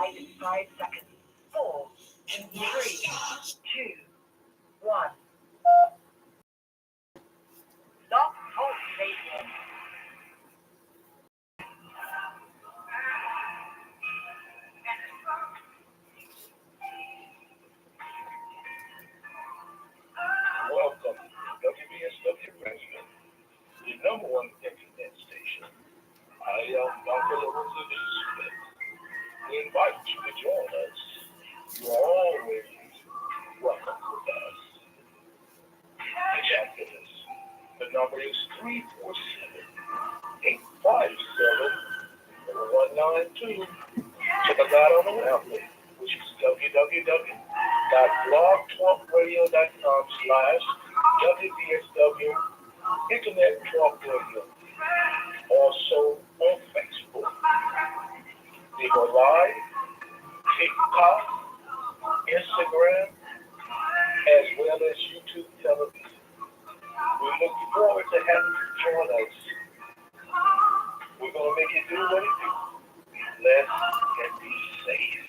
live in 5 seconds. 4, 3, 2, 1. Stop Talk Radio. Welcome to WBSW Radio, the number one internet station. I am Dr. Lorenzo D. Smith. We invite you to join us. You are always welcome with us. The chat with us. The number is 347-857-192. Check us out on the web, which is www.blogtalkradio.com/WBSW Internet Talk Radio. Also on Facebook. We go live, TikTok, Instagram, as well as YouTube television. We look forward to having you join us. We're going to make it do what it do. Bless and be safe.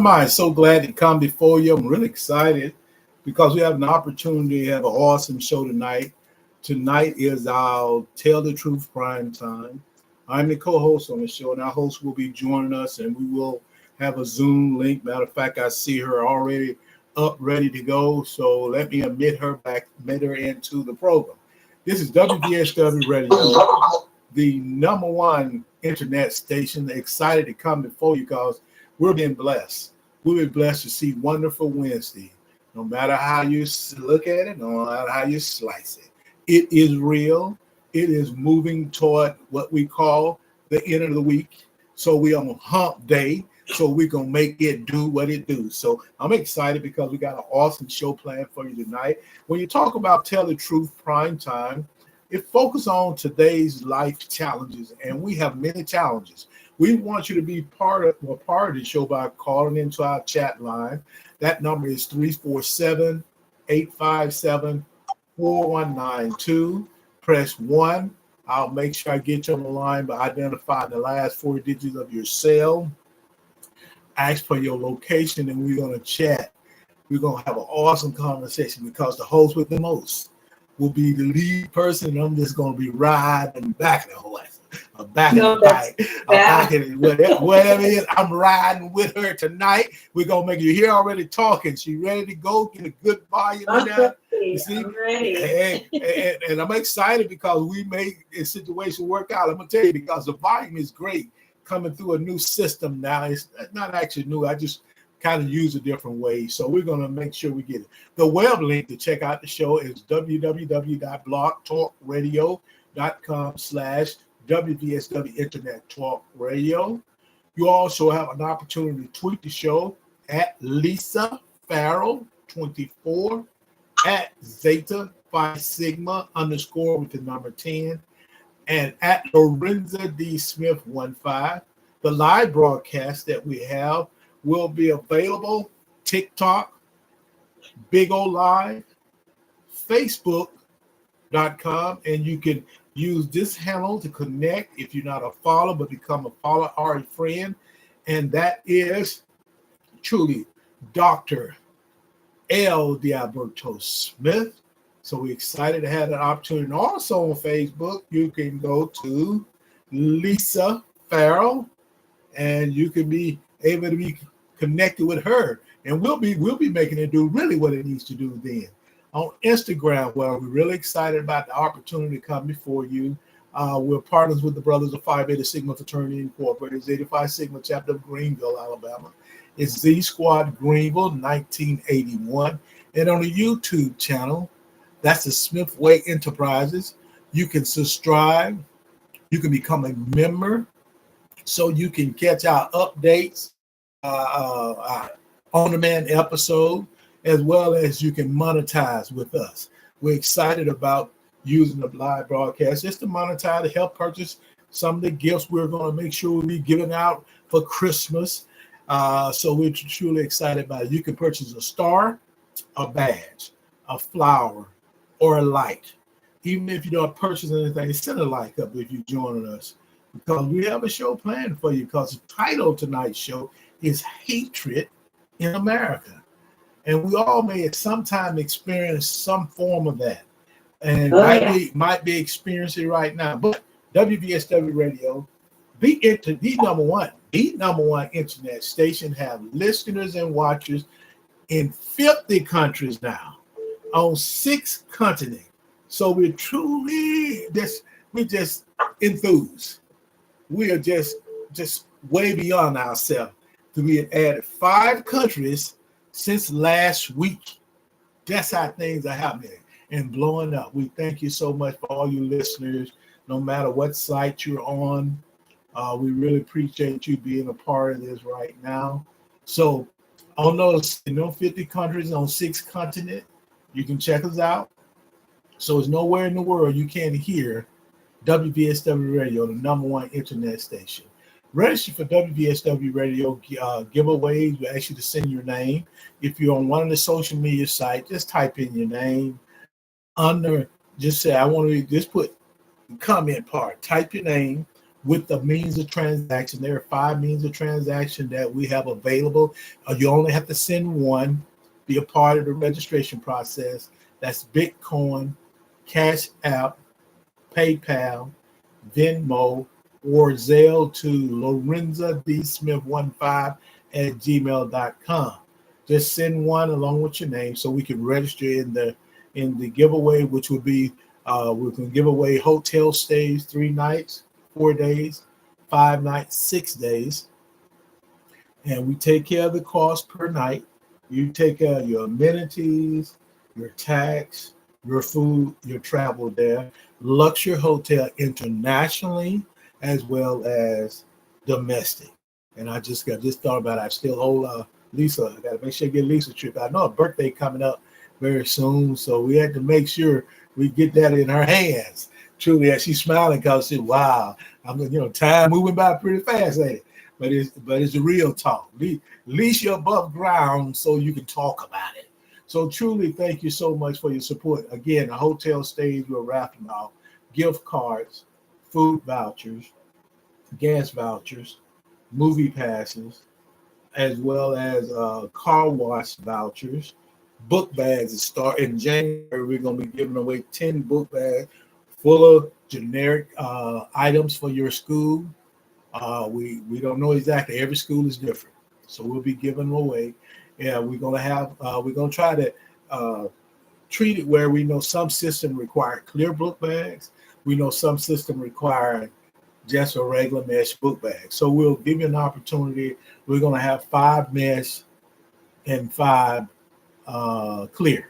My, so glad to come before you. I'm really excited because we have an opportunity to have an awesome show tonight. Tonight is our Tell the Truth Primetime. I'm the co-host on the show, and our host will be joining us, and we will have a Zoom link. Matter of fact, I see her already up, ready to go, so let me admit her into the program. This is WBSW Radio, the number one internet station. Excited to come before you because we're being blessed. We've been blessed to see Wonderful Wednesday. No matter how you look at it, no matter how you slice it. It is real. It is moving toward what we call the end of the week. So we're on hump day. So we're going to make it do what it do. So I'm excited because we got an awesome show planned for you tonight. When you talk about Tell the Truth Primetime, it focuses on today's life challenges. And we have many challenges. We want you to be part of the show by calling into our chat line. That number is 347-857-4192. Press 1. I'll make sure I get you on the line by identifying the last 4 digits of your cell. Ask for your location, and we're going to chat. We're going to have an awesome conversation because the host with the most will be the lead person, and I'm just going to be riding back the horse. Back in the bike, whatever it is, I'm riding with her tonight. We're gonna make you hear already talking. She ready to go, get a good volume in there. You see? I'm ready. And I'm excited because we made a situation work out. I'm gonna tell you because the volume is great coming through a new system now. It's not actually new. I just kind of use a different way. So we're gonna make sure we get it. The web link to check out the show is www.blogtalkradio.com/WBSW Internet Talk Radio. You also have an opportunity to tweet the show at Lisa Farrell 24, at Zeta Phi Sigma _ with the number 10, and at Lorenza D. Smith 15. The live broadcast that we have will be available TikTok, Big O Live, Facebook.com, and you can use this handle to connect if you're not a follower, but become a follower or a friend. And that is truly Dr. L. Diaberto Smith. So we're excited to have that opportunity. And also on Facebook, you can go to Lisa Farrell, and you can be able to be connected with her. And we'll be making it do really what it needs to do then. On Instagram, well, we're really excited about the opportunity to come before you. We're partners with the Brothers of Phi Beta Sigma Fraternity Incorporated, Zeta Phi Sigma chapter of Greenville, Alabama. It's Z Squad Greenville 1981. And on the YouTube channel, that's the Smith Way Enterprises. You can subscribe. You can become a member so you can catch our updates, on-demand episode. as well as you can monetize with us. We're excited about using the live broadcast just to monetize to help purchase some of the gifts we're going to make sure we'll be giving out for Christmas. So we're truly excited about it. You can purchase a star, a badge, a flower, or a light. Even if you don't purchase anything, send a like up if you're joining us because we have a show planned for you because the title of tonight's show is Hatred in America. And we all may at some time experience some form of that. And might be experiencing right now. But WVSW Radio, the number one internet station, have listeners and watchers in 50 countries now, on 6 continents. So we're truly just enthused. We are just way beyond ourselves. We have added 5 countries since last week. That's how things are happening and blowing up. We thank you so much for all you listeners, no matter what site you're on. We really appreciate you being a part of this right now. So on those 50 countries on 6 continents, you can check us out. So it's nowhere in the world you can't hear WVSW Radio, the number one internet station. Register for WVSW Radio giveaways. We ask you to send your name. If you're on one of the social media sites, just type in your name under. Just say I want to. Just put the comment part. Type your name with the means of transaction. There are 5 means of transaction that we have available. You only have to send one. Be a part of the registration process. That's Bitcoin, Cash App, PayPal, Venmo, or Zelle to Lorenza D. Smith 15 at gmail.com. Just send one along with your name so we can register in the giveaway, which will be we can give away hotel stays 3 nights, 4 days, 5 nights, 6 days. And we take care of the cost per night. You take care of your amenities, your tax, your food, your travel there, luxury hotel internationally as well as domestic. And I just thought about it. I still hold Lisa. I got to make sure I get Lisa a trip. I know her birthday coming up very soon, so we had to make sure we get that in her hands. Truly, as she's smiling because she said, "Wow, time moving by pretty fast, ain't it?" But it's a real talk. At least you're above ground so you can talk about it. So truly, thank you so much for your support. Again, the hotel stays we're wrapping out, gift cards, food vouchers, gas vouchers, movie passes, as well as car wash vouchers, book bags that start in January. We're going to be giving away 10 book bags full of generic items for your school. We don't know exactly. Every school is different. So we'll be giving them away. Yeah, we're going to try to treat it where we know some system require clear book bags. We know some system require just a regular mesh book bag. So we'll give you an opportunity. We're going to have 5 mesh and 5 clear.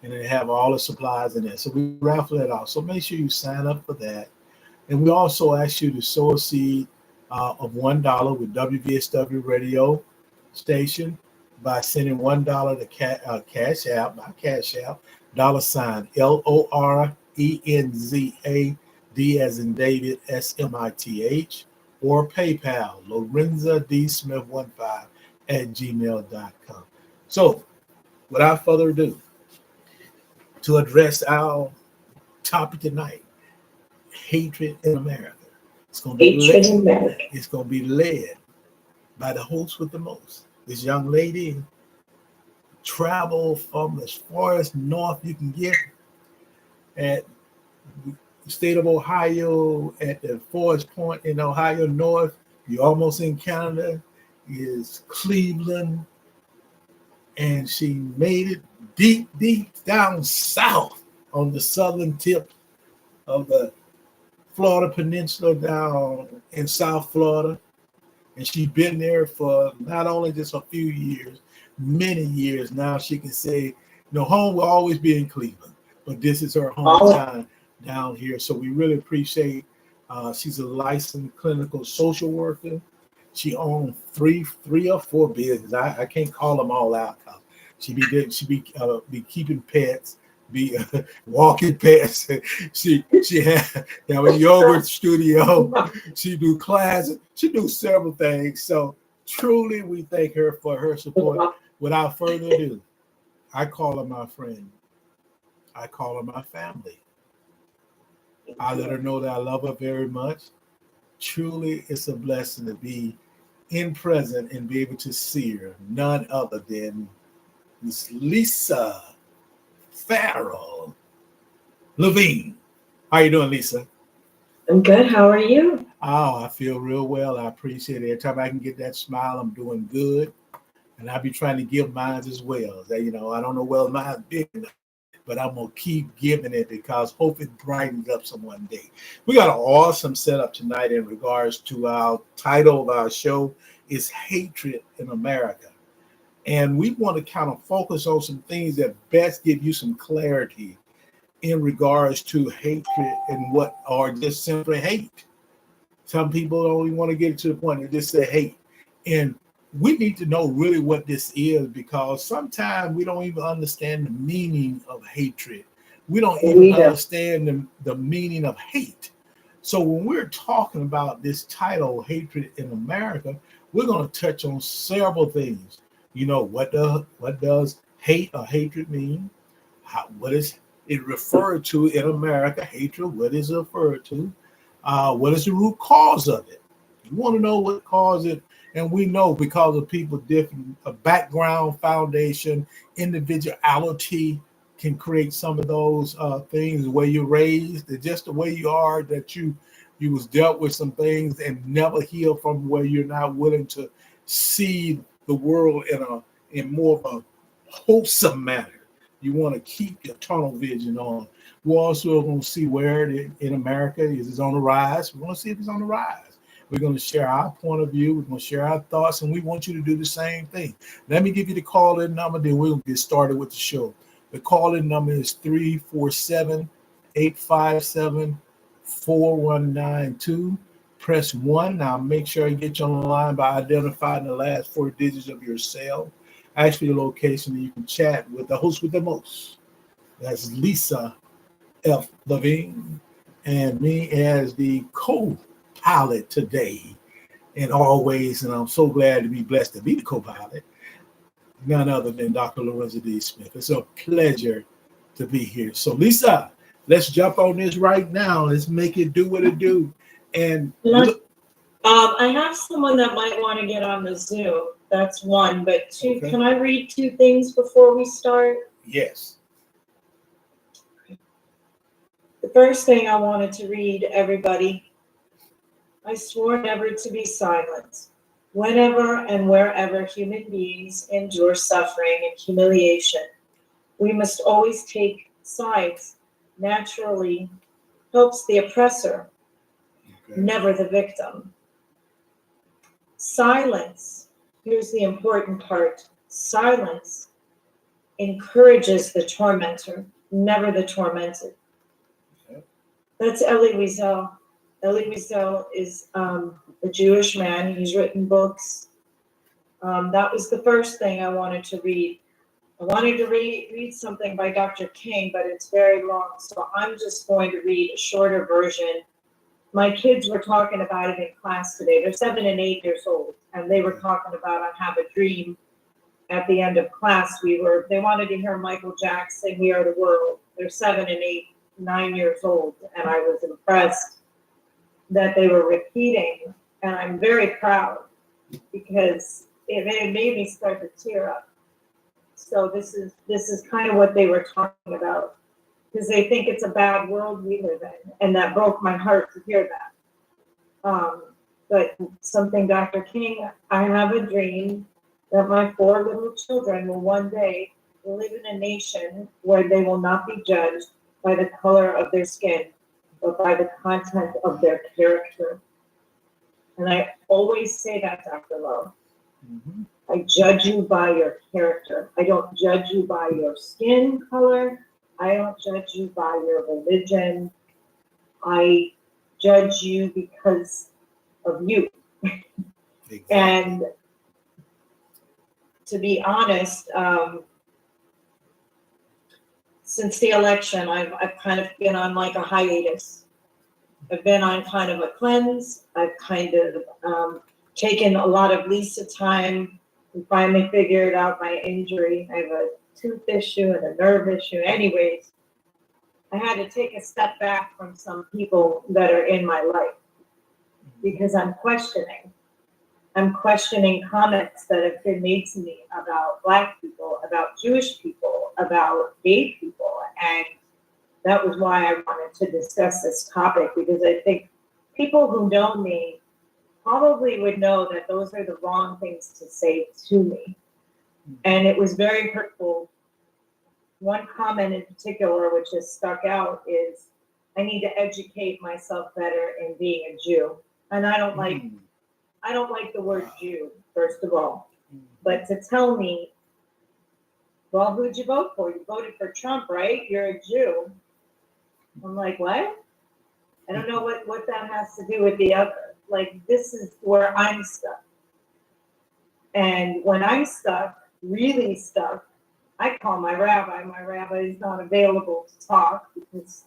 And then have all the supplies in there. So we raffle it off. So make sure you sign up for that. And we also ask you to sow a seed of $1 with WVSW Radio Station by sending $1 to Cash App, not Cash App, $ LORENZA D as in David SMITH, or PayPal Lorenza D Smith 15 at gmail.com. So without further ado, to address our topic tonight, hatred in America. It's going to be led by the host with the most. This young lady traveled from as far as north you can get at the state of Ohio, at the farthest point in Ohio north. You're almost in Canada, is Cleveland, and she made it deep down south on the southern tip of the Florida Peninsula down in South Florida. And she's been there for not only just a few years, many years now. She can say, home will always be in Cleveland, but this is her hometown down here. So we really appreciate. She's a licensed clinical social worker. She owns three or four businesses. I can't call them all out. Be keeping pets, be walking pets. She had a yoga studio. She do classes. She do several things. So truly, we thank her for her support. Without further ado, I call her my friend. I call her my family. I let her know that I love her very much. Truly, it's a blessing to be in present and be able to see her. None other than Miss Lisa Farrell Levine. How you doing, Lisa? I'm good. How are you? Oh, I feel real well. I appreciate it. Every time I can get that smile, I'm doing good. And I'll be trying to give mine as well. I don't know whether mine's big enough, but I'm gonna keep giving it because hope it brightens up some one day. We got an awesome setup tonight in regards to our title of our show is Hatred in America. And we want to kind of focus on some things that best give you some clarity in regards to hatred and what are just simply hate. Some people don't even want to get to the point, they just say hate. And we need to know really what this is because sometimes we don't even understand the meaning of hatred. We don't even understand the meaning of hate. So when we're talking about this title, Hatred in America, we're going to touch on several things. What does hate or hatred mean? What is it referred to in America? Hatred, what is it referred to? What is the root cause of it? You want to know what caused it? And we know because of people different background, foundation, individuality can create some of those things. The way you're raised, just the way you are, that you was dealt with some things and never heal from, where you're not willing to see the world in more of a wholesome manner. You want to keep your tunnel vision on. We're also going to see where it in America is on the rise. We want to see if it's on the rise. We're going to share our point of view. We're going to share our thoughts, and we want you to do the same thing. Let me give you the call-in number, then we'll get started with the show. The call-in number is 347-857-4192. Press 1. Now, make sure you get you on the line by identifying the last 4 digits of your cell. Actually, a location that you can chat with the host with the most. That's Lisa F. Levine, and me as the co-pilot today and always, and I'm so glad to be blessed to be the co-pilot, none other than Dr. Lorenzo D. Smith. It's a pleasure to be here. So Lisa, let's jump on this right now. Let's make it do what it do. And I have someone that might want to get on the Zoom. That's one, but two, okay. Can I read 2 things before we start? Yes. The first thing I wanted to read, everybody, I swore never to be silent. Whenever and wherever human beings endure suffering and humiliation, we must always take sides. Naturally helps the oppressor, okay. Never the victim. Silence, here's the important part. Silence encourages the tormentor, never the tormented. Okay. That's Elie Wiesel. Elie Wiesel is a Jewish man. He's written books. That was the first thing I wanted to read. I wanted to read something by Dr. King, but it's very long, so I'm just going to read a shorter version. My kids were talking about it in class today. They're 7 and 8 years old, and they were talking about I Have a Dream. At the end of class, they wanted to hear Michael Jackson, We Are the World. They're 7 and 8, 9 years old, and I was impressed that they were repeating, and I'm very proud because it made me start to tear up. So this is kind of what they were talking about, because they think it's a bad world we live in, and that broke my heart to hear that. But something Dr. King, I have a dream that my 4 little children will one day live in a nation where they will not be judged by the color of their skin, but by the content of their character. And I always say that, Dr. Lowe. Mm-hmm. I judge you by your character. I don't judge you by your skin color. I don't judge you by your religion. I judge you because of you. Exactly. And to be honest, since the election, I've kind of been on like a hiatus. I've been on kind of a cleanse. I've kind of taken a lot of Lisa time and finally figured out my injury. I have a tooth issue and a nerve issue. Anyways, I had to take a step back from some people that are in my life because I'm questioning. I'm questioning comments that have been made to me about Black people, about Jewish people, about gay people. And that was why I wanted to discuss this topic, because I think people who know me probably would know that those are the wrong things to say to me. And it was very hurtful. One comment in particular, which has stuck out, is I need to educate myself better in being a Jew. And I don't like the word Jew, first of all. But to tell me, well, who'd you vote for? You voted for Trump, right? You're a Jew. I'm like, what? I don't know what that has to do with the other. Like, this is where I'm stuck. And when I'm stuck, really stuck, I call my rabbi. My rabbi is not available to talk because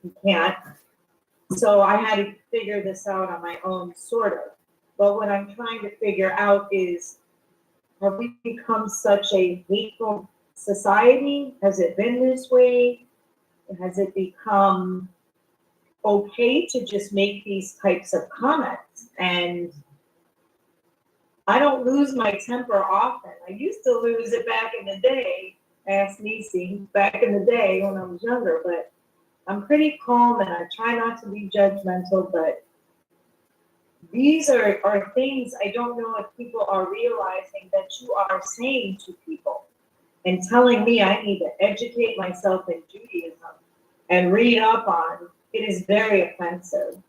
he can't. So I had to figure this out on my own, sort of. But what I'm trying to figure out is, have we become such a hateful society? Has it been this way? Has it become okay to just make these types of comments? And I don't lose my temper often. I used to lose it back in the day. Ask Nisi, back in the day when I was younger, but I'm pretty calm and I try not to be judgmental, but these are things I don't know if people are realizing that you are saying to people and telling me I need to educate myself in Judaism and read up on. It is very offensive.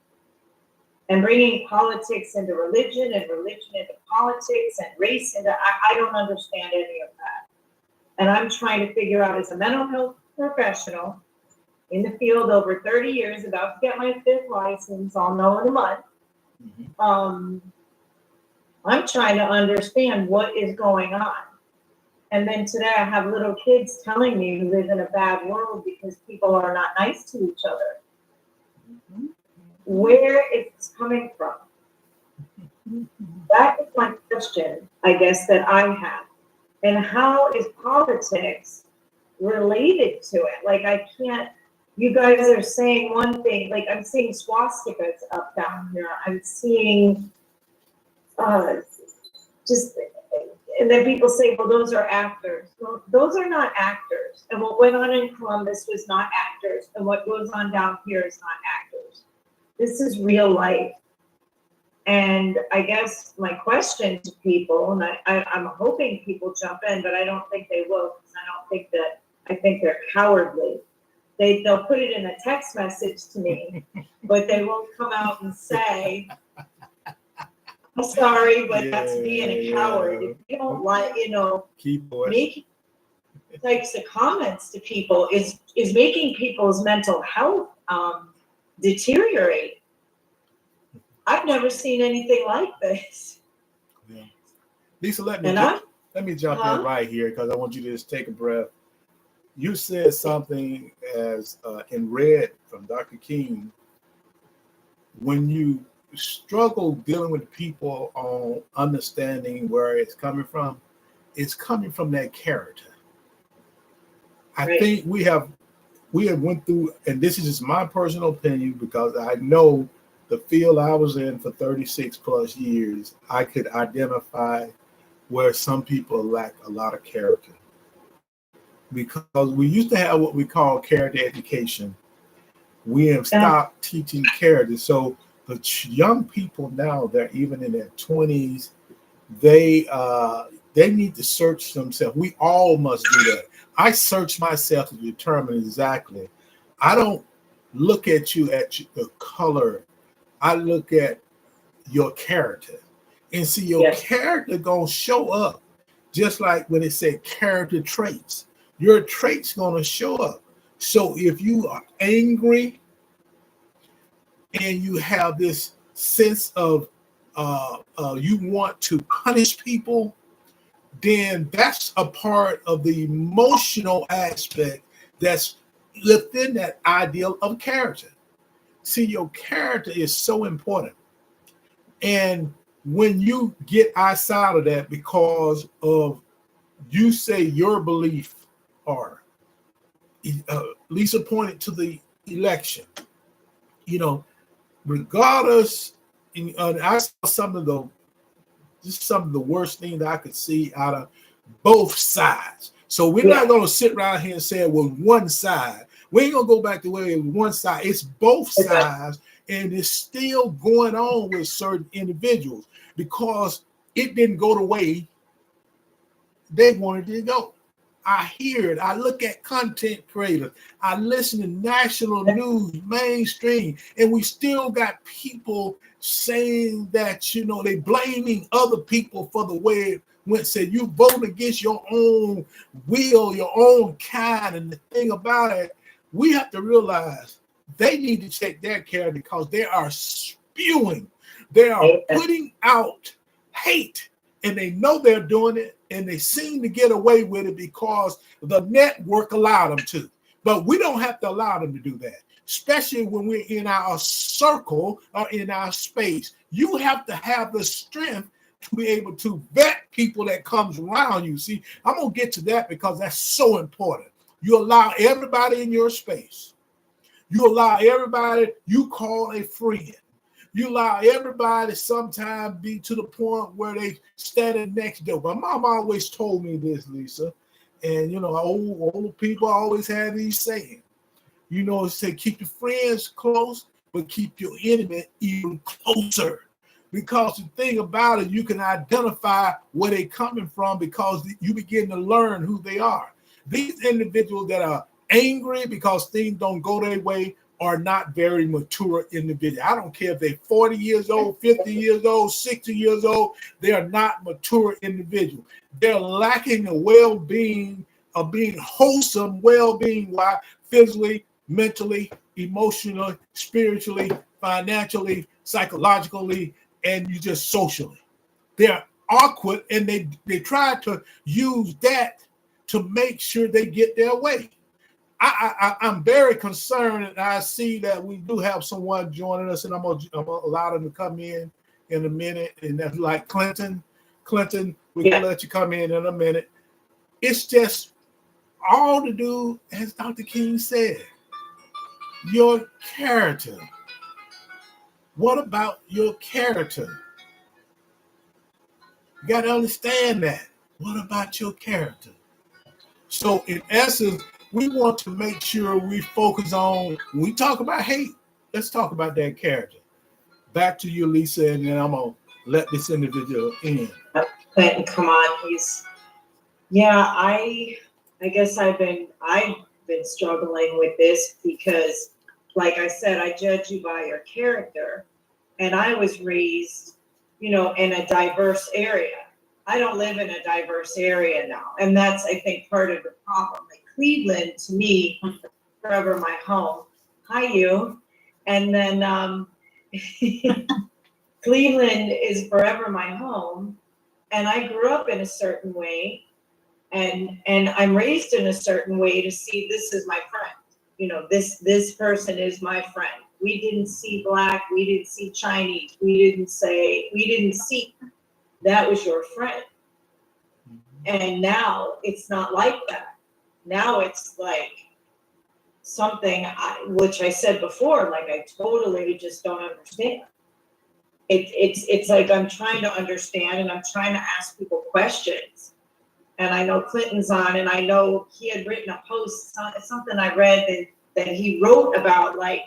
And bringing politics into religion and religion into politics and race into, I don't understand any of that. And I'm trying to figure out, as a mental health professional in the field over 30 years, about to get my 5th license, I'll know in a month. I'm trying to understand what is going on. And then today I have little kids telling me we live in a bad world because people are not nice to each other. Where is this coming from? That is my question, I guess, that I have. And how is politics related to it? Like, I can't, you guys are saying one thing, like I'm seeing swastikas up down here. I'm seeing just, and then people say, well, those are actors. Well, those are not actors. And what went on in Columbus was not actors. And what goes on down here is not actors. This is real life. And I guess my question to people, and I'm hoping people jump in, but I don't think they will, because I think they're cowardly. They'll put it in a text message to me, but they won't come out and say, I'm sorry, but that's being a coward. If you don't like, make types of comments to people is making people's mental health deteriorate. I've never seen anything like this. Yeah. Lisa, let me jump in right here, because I want you to just take a breath. You said something as in red from Dr. King. When you struggle dealing with people on understanding where it's coming from that character. I think we have went through, and this is just my personal opinion, because I know the field I was in for 36 plus years, I could identify where some people lack a lot of character. Because we used to have what we call character education. We have stopped teaching character. So the young people now, they're even in their 20s, they need to search themselves. We all must do that. I search myself to determine exactly. I don't look at you at the color. I look at your character, and see your character gonna show up, just like when it said character traits. Your traits gonna show up. So if you are angry and you have this sense of you want to punish people, then that's a part of the emotional aspect that's within that ideal of character. See, your character is so important. And when you get outside of that because of you say your belief are, Lisa pointed to the election, regardless, I saw some of the worst things that I could see out of both sides. So we're not going to sit around here and say it was one side. We ain't going to go back to where it was one side. It's both sides, and it's still going on with certain individuals because it didn't go the way they wanted it to go. I hear it. I look at content creators. I listen to national news, mainstream, and we still got people saying that, they blaming other people for the way it went. Said you vote against your own will, your own kind. And the thing about it, we have to realize they need to check their character because they are spewing. They are putting out hate, and they know they're doing it, and they seem to get away with it because the network allowed them to. But we don't have to allow them to do that, especially when we're in our circle or in our space. You have to have the strength to be able to vet people that comes around you. See, I'm going to get to that because that's so important. You allow everybody in your space. You allow everybody you call a friend. You allow everybody sometimes be to the point where they standing next door. My mom always told me this, Lisa, and old people always have these sayings. Say keep your friends close, but keep your enemy even closer. Because the thing about it, you can identify where they're coming from because you begin to learn who they are. These individuals that are angry because things don't go their way are not very mature individuals. I don't care if they're 40 years old, 50 years old, 60 years old. They are not mature individuals. They're lacking a well-being, of being wholesome well-being, physically, mentally, emotionally, spiritually, financially, psychologically, and you just socially. They're awkward, and they try to use that to make sure they get their way. I'm very concerned, and I see that we do have someone joining us, and I'm gonna allow them to come in a minute, and that's like Clinton. Clinton, we can let you come in a minute. It's just all to do, as Dr. King said, your character. What about your character? You got to understand that. What about your character? So in essence, we want to make sure we focus on, when we talk about hate, let's talk about that character. Back to you, Lisa, and then I'm going to let this individual in. Clinton, come on, I guess I've been struggling with this because, like I said, I judge you by your character, and I was raised, in a diverse area. I don't live in a diverse area now, and that's, I think, part of the problem. Like Cleveland, to me, forever my home. Hi, you. And then Cleveland is forever my home, and I grew up in a certain way, and I'm raised in a certain way to see this is my friend. This person is my friend. We didn't see black, we didn't see Chinese, we didn't see that was your friend. And now it's not like that. Now it's like something which I said before, like I totally just don't understand. It's like I'm trying to understand, and I'm trying to ask people questions. And I know Clinton's on, and I know he had written a post, something I read that he wrote about, like,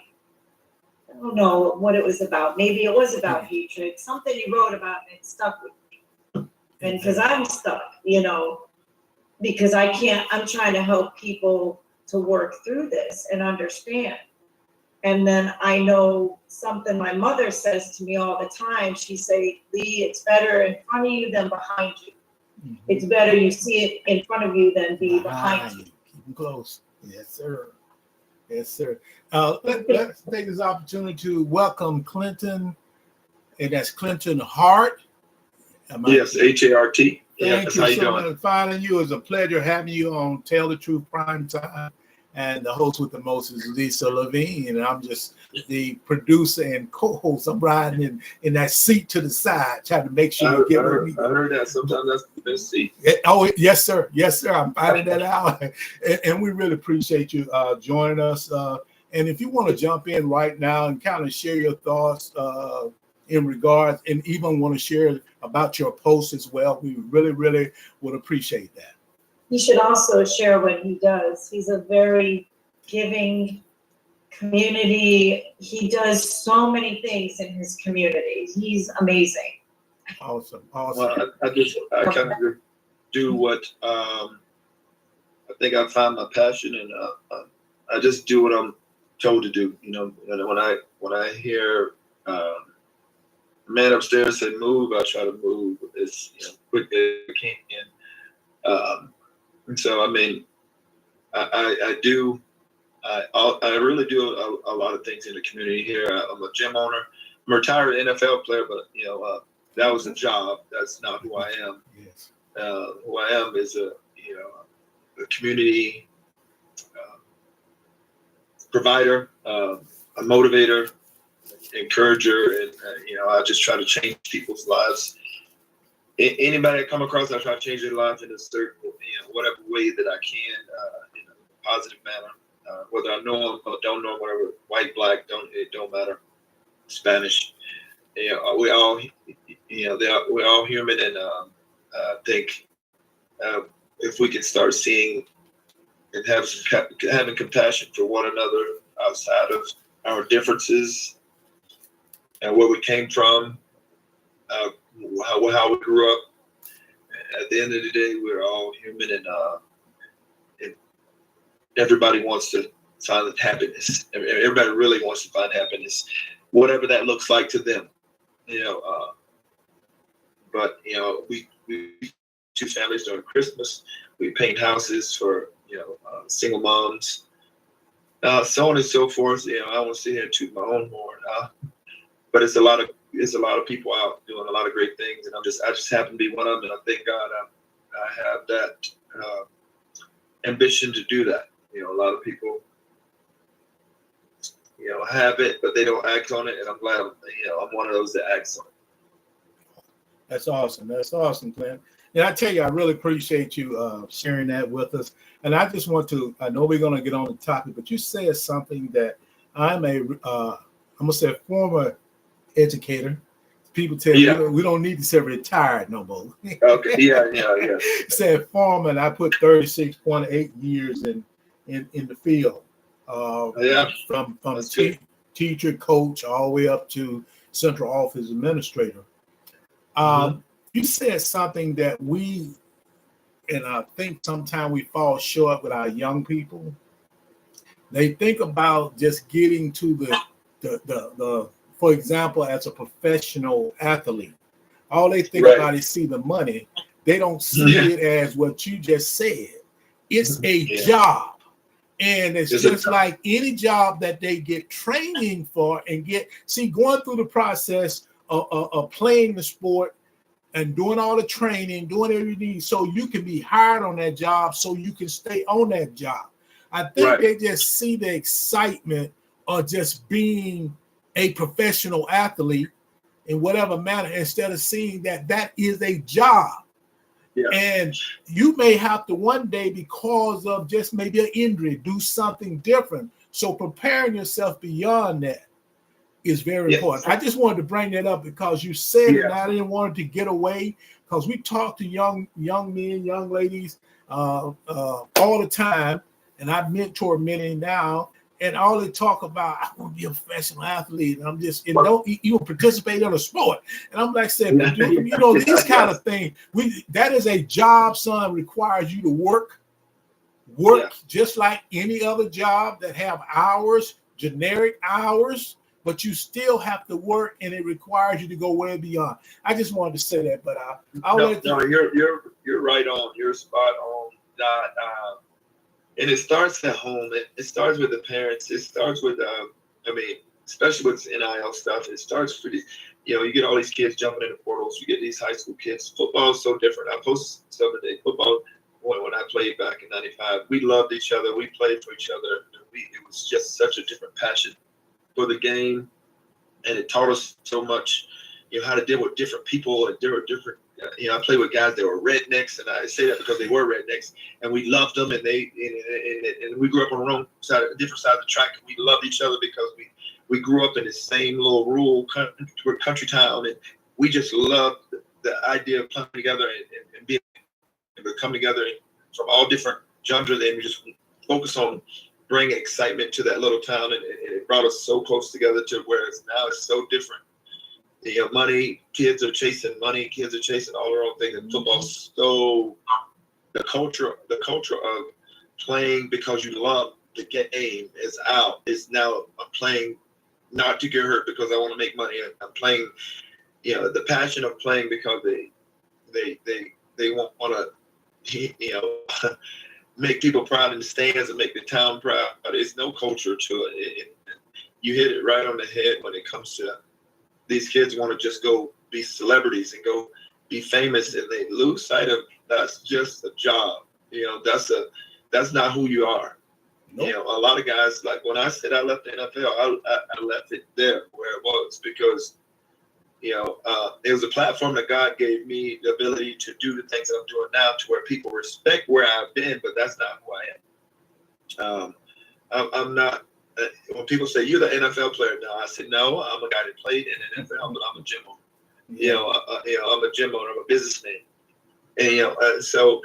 I don't know what it was about. Maybe it was about hatred. Something he wrote about, and it stuck with me. And because I'm stuck, because I'm trying to help people to work through this and understand. And then I know something my mother says to me all the time. She say, Lee, it's better in front of you than behind you. Mm-hmm. It's better you see it in front of you than be behind you. Keep them close. Yes, sir. Yes, sir. Let's take this opportunity to welcome Clinton, and that's Clinton Hart. Yes, H-A-R-T. Thank you so much. Finding you. It's a pleasure having you on Tell the Truth Primetime. And the host with the most is Lisa Levine, and I'm just the producer and co-host. I'm riding in that seat to the side, trying to make sure you get with me. I heard that sometimes that's the best seat. Oh, yes, sir. Yes, sir. I'm finding that out. And we really appreciate you joining us. And if you want to jump in right now and kind of share your thoughts in regards, and even want to share about your post as well, we really, really would appreciate that. He should also share what he does. He's a very giving community. He does so many things in his community. He's amazing. Awesome. Well, I kind of do what I think I found my passion, and I just do what I'm told to do. You know, and when I hear a man upstairs say move, I try to move as quickly as I can. And so, I mean, I really do a lot of things in the community here. I'm a gym owner. I'm a retired NFL player, but that was a job. That's not who I am. Yes. Who I am is a community provider, a motivator, encourager, and I just try to change people's lives. Anybody I come across, I try to change their life in a certain, whatever way that I can, in a positive manner. Whether I know them or don't know them, whatever, white, black, it don't matter. Spanish, we all, we're all human, and I think if we can start seeing and having compassion for one another outside of our differences and where we came from, how we grew up. At the end of the day, we're all human, and everybody wants to find happiness. Everybody really wants to find happiness, whatever that looks like to them. But we two families during Christmas. We paint houses for single moms, so on and so forth. I won't sit here and toot my own horn, but it's a lot of people out doing a lot of great things, and I just happen to be one of them. And I thank God I have that ambition to do that. A lot of people have it, but they don't act on it, and I'm glad I'm one of those that acts on it. That's awesome. That's awesome, Clint. And I tell you, I really appreciate you sharing that with us. And I just want to, I know we're going to get on the topic, but you said something that I'm going to say a former educator. People tell you we don't need to say retired no more. Okay. Yeah. Said former, and I put 36.8 years in the field. From teacher, coach, all the way up to central office administrator. You said something that and I think sometimes we fall short with our young people. They think about just getting to the for example, as a professional athlete, all they think about is see the money. They don't see it as what you just said. It's a job. And it's just like any job that they get training for and going through the process of playing the sport and doing all the training, doing everything so you can be hired on that job, so you can stay on that job. I think they just see the excitement of just being a professional athlete in whatever manner, instead of seeing that is a job. Yeah. And you may have to one day, because of just maybe an injury, do something different. So preparing yourself beyond that is very important. I just wanted to bring that up because you said it, and I didn't want it to get away, because we talk to young men, young ladies all the time, and I mentor many now, and all they talk about, I want to be a professional athlete, and I'm just, don't even participate in a sport. And I'm like saying, these kind of things, that is a job, son, requires you to work just like any other job that have hours, generic hours, but you still have to work, and it requires you to go way beyond. I just wanted to say that, but you're right on. You're spot on. And it starts at home. It starts with the parents. It starts with, especially with NIL stuff. It starts for you get all these kids jumping in the portals. You get these high school kids. Football is so different. I posted stuff today. Football, when I played back in '95. We loved each other. We played for each other. It was just such a different passion for the game, and it taught us so much. How to deal with different people and different. I played with guys that were rednecks, and I say that because they were rednecks, and we loved them, and and we grew up on the wrong side, different side of the track, and we loved each other because we grew up in the same little rural country town, and we just loved the idea of playing together and being able to come together from all different genres, and we just focus on bringing excitement to that little town, and it brought us so close together to where now it's so different. Money, kids are chasing money, kids are chasing all their own things, and football's so the culture of playing because you love the game is out. It's now I'm playing not to get hurt because I want to make money. I'm playing, the passion of playing because they want to, make people proud in the stands and make the town proud. But there's no culture to it. You hit it right on the head when it comes to these kids want to just go be celebrities and go be famous, and they lose sight of that's just a job. That's not who you are. Nope. A lot of guys, like when I said I left the NFL, I left it there where it was because, it was a platform that God gave me the ability to do the things that I'm doing now to where people respect where I've been, but that's not who I am. I'm not. When people say you're the NFL player now, I said no. I'm a guy that played in the NFL, but I'm a gym owner. Yeah. I'm a gym owner. I'm a businessman, and so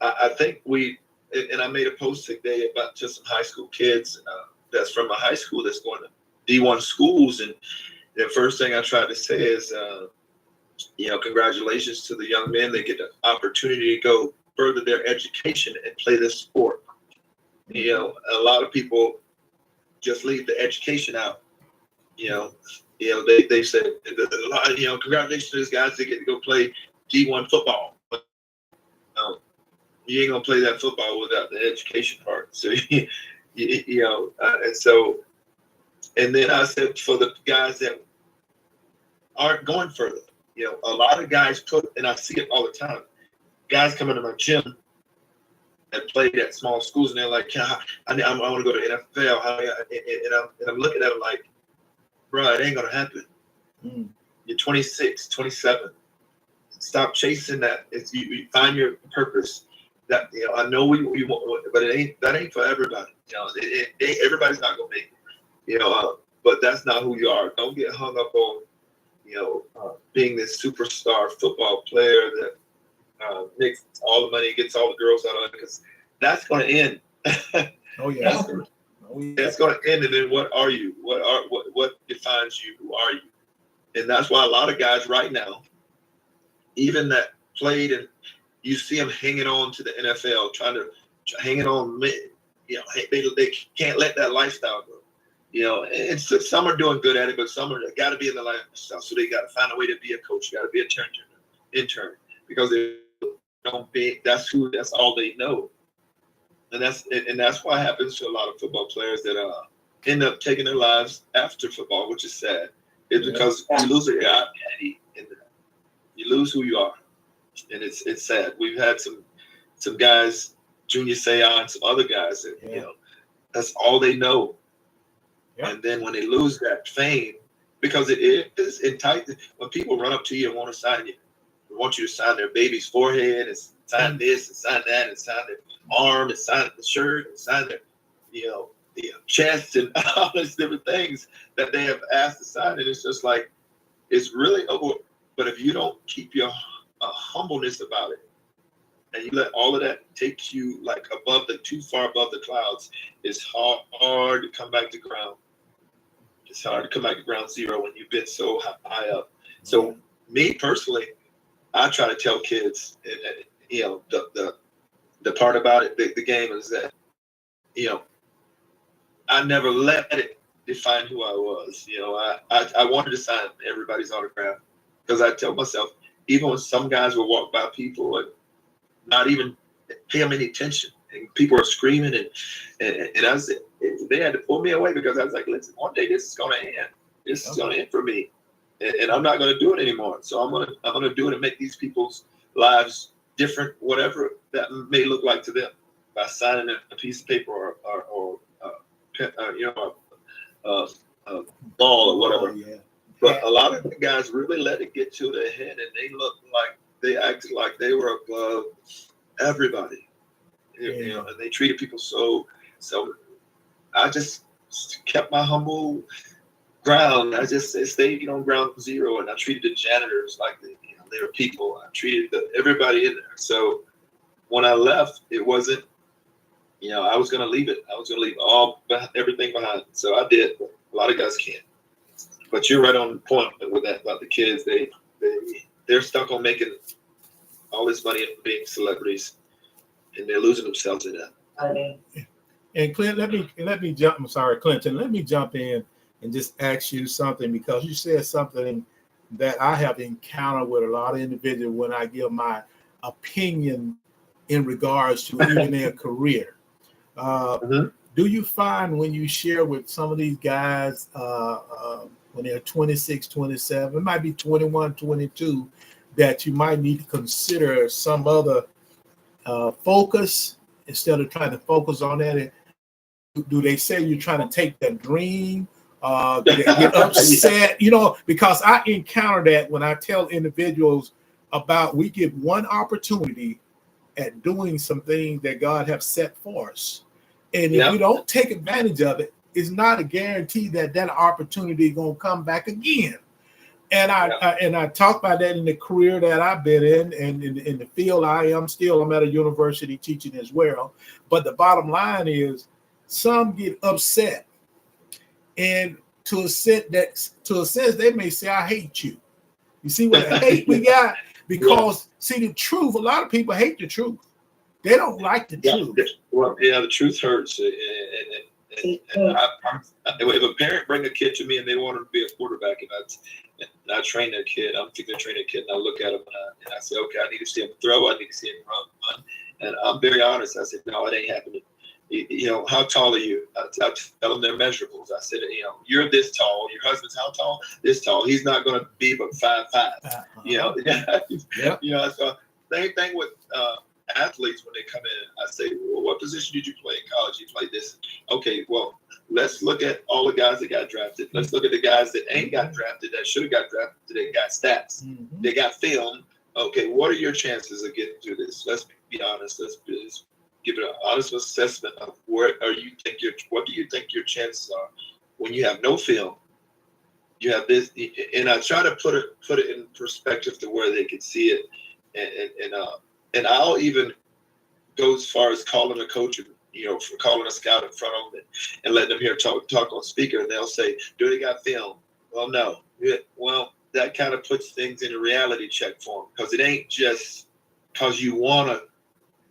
I think and I made a post today about just some high school kids that's from a high school that's going to D1 schools, and the first thing I tried to say is, congratulations to the young men. They get the opportunity to go further their education and play this sport. A lot of people just leave the education out. They said, congratulations to these guys. They get to go play D1 football. You ain't gonna play that football without the education part. So, and then I said for the guys that aren't going further, a lot of guys and I see it all the time. Guys come into my gym that played at small schools, and they're like, I want to go to NFL. And I'm looking at them like, bro, it ain't going to happen. You're 26, 27. Stop chasing that. You find your purpose. That I know we want, but that ain't for everybody. Everybody's not going to make it. But that's not who you are. Don't get hung up on, being this superstar football player that makes all the money, gets all the girls out of it, because that's going to end. Oh yeah. That's going to end. And then what are you? What defines you? Who are you? And that's why a lot of guys right now, even that played, and you see them hanging on to the NFL, hanging on. They can't let that lifestyle go. And so some are doing good at it, but some are got to be in the lifestyle. So they got to find a way to be a coach. Got to be an intern, because they don't be. That's all they know. And that's what happens to a lot of football players that end up taking their lives after football, which is sad. It's because you lose your identity in that. You lose who you are, and it's sad. We've had some guys, Junior Seau, and some other guys that that's all they know. Yeah. And then when they lose that fame, because it is enticing, when people run up to you and want to sign you, they want you to sign their baby's forehead and sign this and sign that and sign their arm and sign the shirt and sign their chest and all these different things that they have asked to sign. And it's just like, it's really over. But if you don't keep your humbleness about it, and you let all of that take you like too far above the clouds, it's hard to come back to ground. It's hard to come back to ground zero when you've been so high up. So me personally, I try to tell kids, the part about it, the game is that, I never let it define who I was. I wanted to sign everybody's autograph, because I tell myself, even when some guys will walk by people and not even pay them any attention, and people are screaming, and I said, they had to pull me away, because I was like, listen, one day this is going to end. This is going to end for me, and I'm not going to do it anymore. So I'm going to do it and make these people's lives different, whatever that may look like to them, by signing a piece of paper or a ball or whatever. Yeah. But a lot of the guys really let it get to their head, and they looked like they acted like they were above everybody. You know, and they treated people so. I just kept my humble ground. I just stayed on ground zero, and I treated the janitors like they were people. I treated everybody in there. So when I left, it wasn't. I was going to leave it. I was going to leave everything behind. So I did. A lot of guys can't. But you're right on the point with that about the kids. They're stuck on making all this money and being celebrities, and they're losing themselves in that. And Clint, let me jump. I'm sorry, Clinton. Let me jump in and just ask you something, because you said something that I have encountered with a lot of individuals when I give my opinion in regards to even their career. Do you find when you share with some of these guys when they're 26, 27, it might be 21, 22, that you might need to consider some other focus instead of trying to focus on that? Do they say you're trying to take their dream? Do they get upset? Because I encounter that when I tell individuals about we get one opportunity at doing some things that God have set for us. And if we don't take advantage of it, it's not a guarantee that opportunity is going to come back again. And I talk about that in the career that I've been in, and in the field I'm at a university teaching as well. But the bottom line is some get upset, and to a sense they may say, I hate you. You see what the hate we got? Because see, the truth, a lot of people hate the truth. They don't like the truth. Well, the truth hurts. If a parent bring a kid to me and they want him to be a quarterback, and I train their kid, I'm thinking to train their kid, and I look at him and I say, okay, I need to see him throw, I need to see him run. And I'm very honest. I said, no, it ain't happening. How tall are you? I tell them their measurables. I said, you're this tall. Your husband's how tall? This tall. He's not going to be but 5'5". So same thing with athletes when they come in. I say, well, what position did you play in college? You played this. Okay, well, let's look at all the guys that got drafted. Let's look at the guys that ain't got drafted, that should have got drafted. They got stats. They got film. Okay, what are your chances of getting through this? Let's be honest. Let's give it an honest assessment of what do you think your chances are when you have no film. You have this, and I try to put it in perspective to where they can see it, and I'll even go as far as calling a coach, for calling a scout in front of them and letting them hear talk on speaker, and they'll say, "Do they got film?" Well, no. Well, that kind of puts things in a reality check for them, because it ain't just because you want to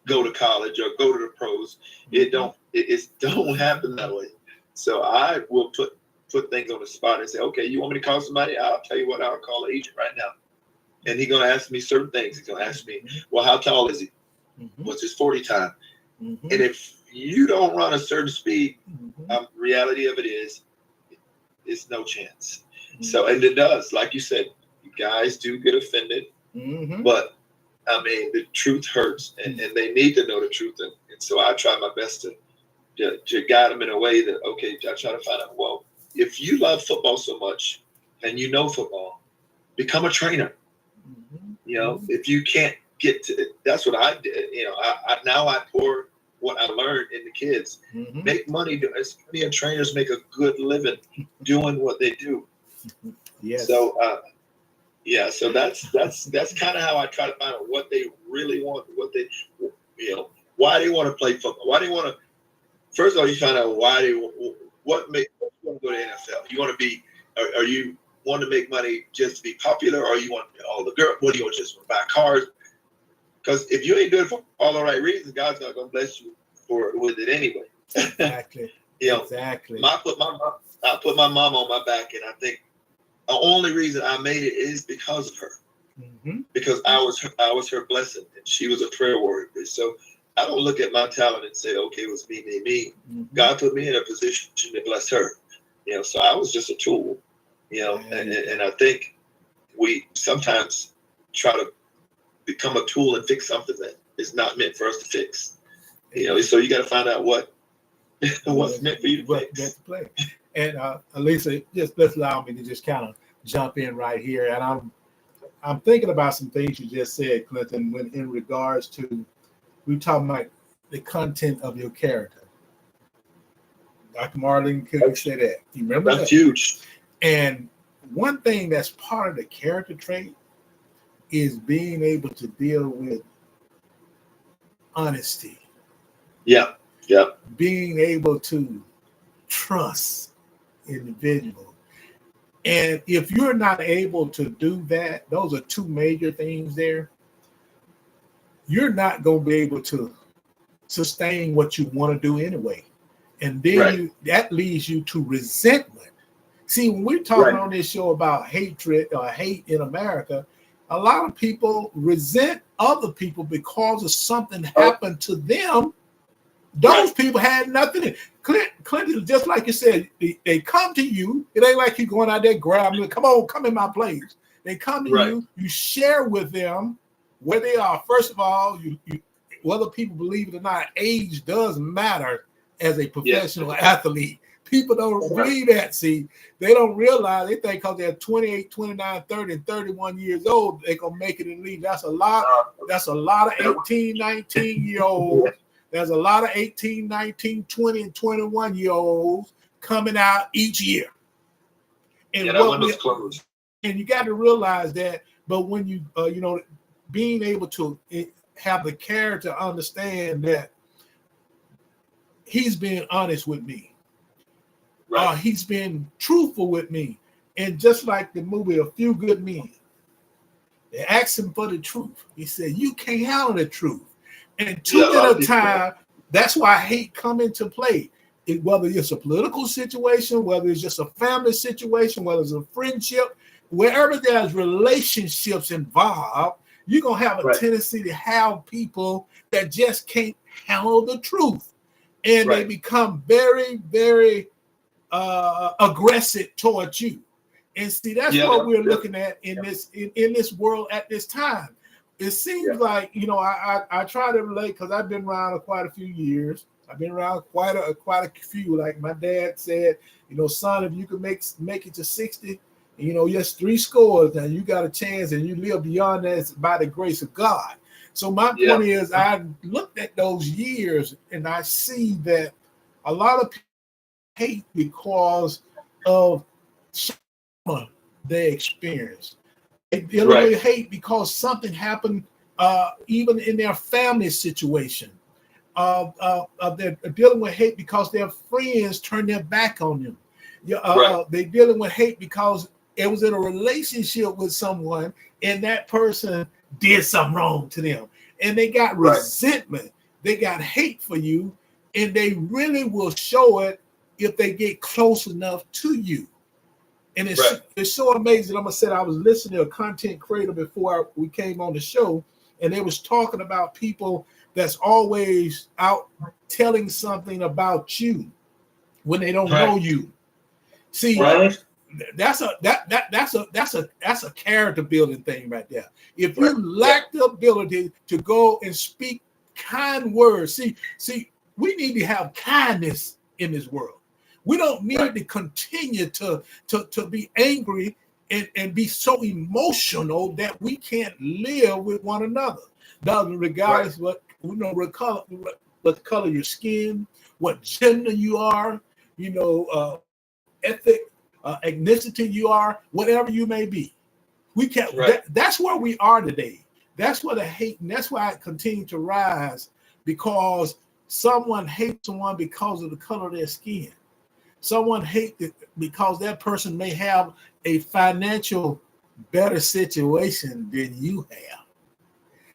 go to college or go to the pros. It don't happen that way. So I will put things on the spot and say, okay, you want me to call somebody? I'll tell you what, I'll call an agent right now. And he's going to ask me certain things. He's going to ask me, well, how tall is he? What's his 40 time? And if you don't run a certain speed, reality of it is, it's no chance. So, and it does, like you said, guys do get offended, but I mean, the truth hurts, and they need to know the truth. And so I try my best to guide them in a way that, okay, I try to find out, well, if you love football so much and you know football, become a trainer. If you can't get to it, that's what I did. Now I pour what I learned in the kids. Make money. As many trainers make a good living doing what they do. Yes. So, so that's kind of how I try to find out what they really want, why they want to play football, why they want to. First of all, you find out why what makes you want to go to NFL. You want to be, or you want to make money just to be popular, or you want all the girls? What do you want, just want to buy cars? Because if you ain't doing it for all the right reasons, God's not going to bless you with it anyway. Exactly. Exactly. I put my mom on my back, and I think the only reason I made it is because of her. Because I was her blessing, and she was a prayer warrior. So I don't look at my talent and say, okay, it was me. God put me in a position to bless her. So I was just a tool. And I think we sometimes try to become a tool and fix something that is not meant for us to fix. You know, so you got to find out what's meant for you to fix. And Lisa, just allow me to just kind of jump in right here. And I'm thinking about some things you just said, Clinton, when in regards to, we talking about the content of your character. Dr. Marlene Cook said that. You remember That's that? huge. And one thing that's part of the character trait is being able to deal with honesty. Yeah. Being able to trust individuals. And if you're not able to do that, those are two major things there. You're not going to be able to sustain what you want to do anyway. And then that leads you to resentment. See, when we're talking on this show about hatred or hate in America, a lot of people resent other people because of something happened to them. Those people had nothing. Clinton, just like you said, they come to you. It ain't like you going out there grabbing them. Come in my place. They come to you. You share with them where they are. First of all, you whether people believe it or not, age does matter as a professional athlete. People don't believe that. See, they don't realize, they think because they're 28, 29, 30, and 31 years old, they're going to make it in the league. That's a lot of 18, 19-year-olds. There's a lot of 18, 19, 20, and 21-year-olds coming out each year. And that window's closed. And you got to realize that, but when you, being able to have the character to understand that he's being honest with me. He's been truthful with me. And just like the movie A Few Good Men, they asked him for the truth. He said, you can't handle the truth. And too many times, that's why hate come into play. Whether it's a political situation, whether it's just a family situation, whether it's a friendship, wherever there's relationships involved, you're going to have a tendency to have people that just can't handle the truth. And they become very, very aggressive towards you. And see, that's what we're looking at in this world at this time. It seems like, I try to relate because I've been around quite a few years. I've been around quite a few. Like my dad said, son, if you could make it to 60, just 3 scores, now you got a chance and you live beyond that by the grace of God. So my point is, I looked at those years and I see that a lot of people hate because of trauma they experienced. They really hate because something happened, even in their family situation. They're dealing with hate because their friends turned their back on them. They're dealing with hate because it was in a relationship with someone and that person did something wrong to them. And they got resentment. They got hate for you. And they really will show it if they get close enough to you. And it's so amazing. I'm going to say, I was listening to a content creator before we came on the show, and they was talking about people that's always out telling something about you when they don't know you. See, that's a character building thing right there. If you lack the ability to go and speak kind words, see, we need to have kindness in this world. We don't need to continue to be angry and be so emotional that we can't live with one another. Regardless what the color of your skin, what gender you are, ethnic, ethnicity you are, whatever you may be. We can't. That's where we are today. That's where the hate, and that's why it continues to rise, because someone hates someone because of the color of their skin. Someone hates it because that person may have a financial better situation than you have.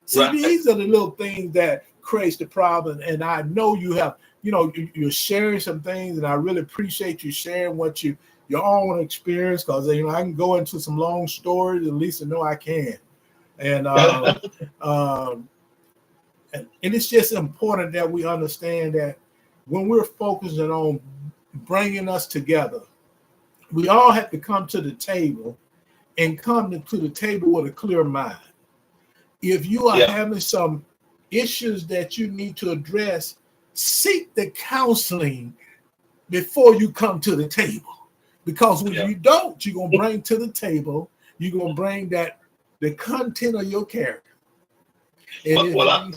See, these are the little things that creates the problem. And I know you have, you're sharing some things, and I really appreciate you sharing what your own experience, because I can go into some long stories. At least I know I can. And and it's just important that we understand that when we're focusing on bringing us together, we all have to come to the table and come to the table with a clear mind. If you are Yeah. having some issues that you need to address, seek the counseling before you come to the table. Because when Yeah. you don't, you're gonna bring to the table, you're gonna bring that the content of your character. And Well, I want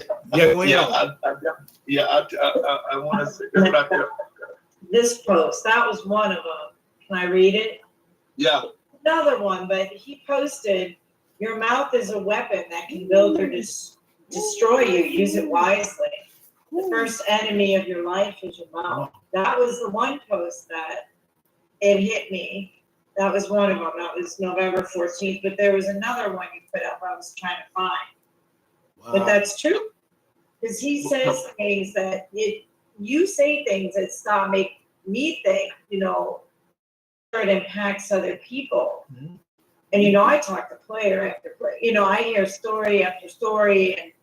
to say that's what I feel. This post, that was one of them. Can I read it? Yeah. Another one, but he posted, your mouth is a weapon that can build or destroy you. Use it wisely. The first enemy of your life is your mouth. That was the one post that it hit me. That was one of them. That was November 14th. But there was another one you put up I was trying to find. But that's true. Because he says things that you say things that make me think, it impacts other people. Mhm. And, I talk to player after player. I hear story after story and,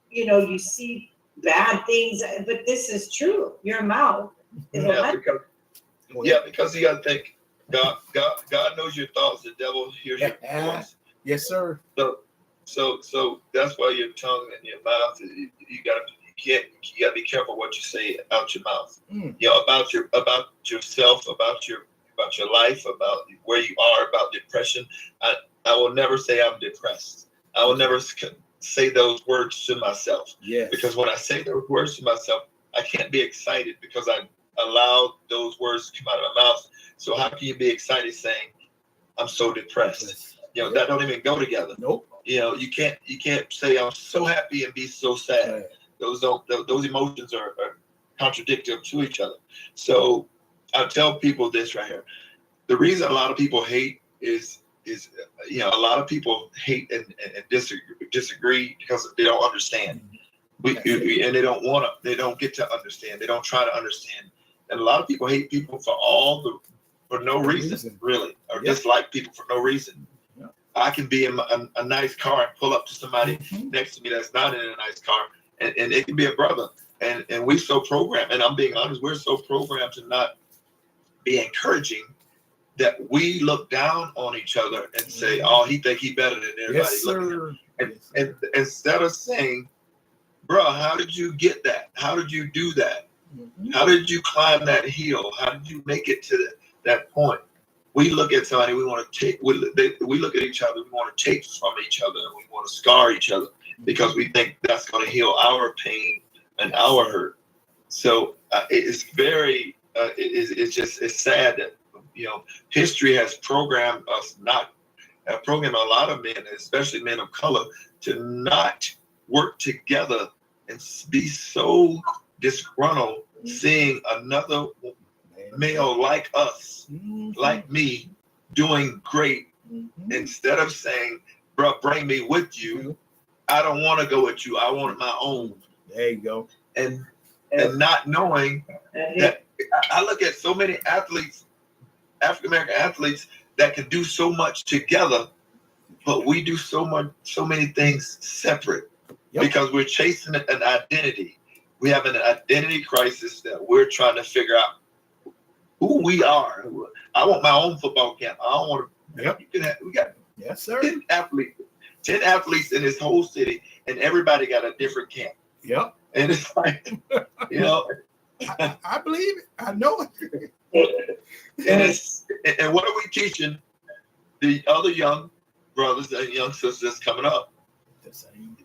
you see bad things, but this is true. Your mouth is a weapon. Because you got to think God knows your thoughts. The devil hears your voice. Yes, sir. So that's why your tongue and your mouth. You got to be careful what you say out your mouth. About yourself, about your life, about where you are, about depression. I will never say I'm depressed. I will never say those words to myself. Yes. Because when I say those words to myself, I can't be excited because I allowed those words to come out of my mouth. So how can you be excited saying I'm so depressed? That don't even go together. Nope. You can't say I'm so happy and be so sad. Right. Those emotions are contradictory to each other. So I tell people this right here. The reason a lot of people hate is a lot of people hate and disagree because they don't understand. And they don't want to. They don't get to understand. They don't try to understand. And a lot of people hate people for no reason, really, or dislike people for no reason. Yeah. I can be in a nice car and pull up to somebody next to me that's not in a nice car, and it can be a brother. And we so programmed, and I'm being honest, we're so programmed to not be encouraging that we look down on each other and say, "Oh, he think he better than everybody." Yes, looking sir. at him. And instead of saying, "Bro, how did you get that? How did you do that? How did you climb that hill? How did you make it to that point?" We look at somebody, we want to take. We look at each other, we want to take from each other, and we want to scar each other because we think that's going to heal our pain and our hurt. So it's very, it's sad that history has programmed us programmed a lot of men, especially men of color, to not work together and be so disgruntled seeing another male like us, like me, doing great, instead of saying, "Bro, bring me with you. I don't want to go with you. I want my own." There you go. And not knowing that I look at so many athletes, African American athletes, that can do so much together, but we do so many things separate because we're chasing an identity. We have an identity crisis that we're trying to figure out who we are. I want my own football camp. I don't want to. We got 10 athletes in this whole city, and everybody got a different camp. Yep. And it's like, I believe it. I know it. And what are we teaching the other young brothers and young sisters coming up?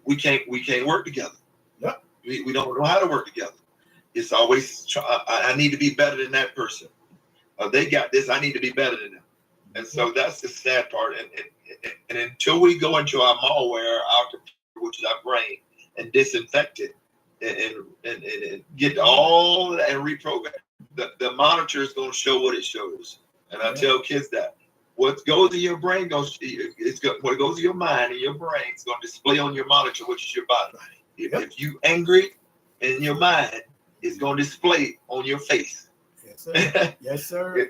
We can't work together. Yep. We don't know how to work together. It's always I need to be better than that person. They got this. I need to be better than them. And so that's the sad part. And until we go into our malware, our computer, which is our brain, and disinfect it and get all that and reprogram, the monitor is going to show what it shows. And I tell kids that what goes in your brain what goes in your mind and your brain is going to display on your monitor, which is your body. If you angry in your mind, it's going to display on your face. Yes, sir. Yes, sir.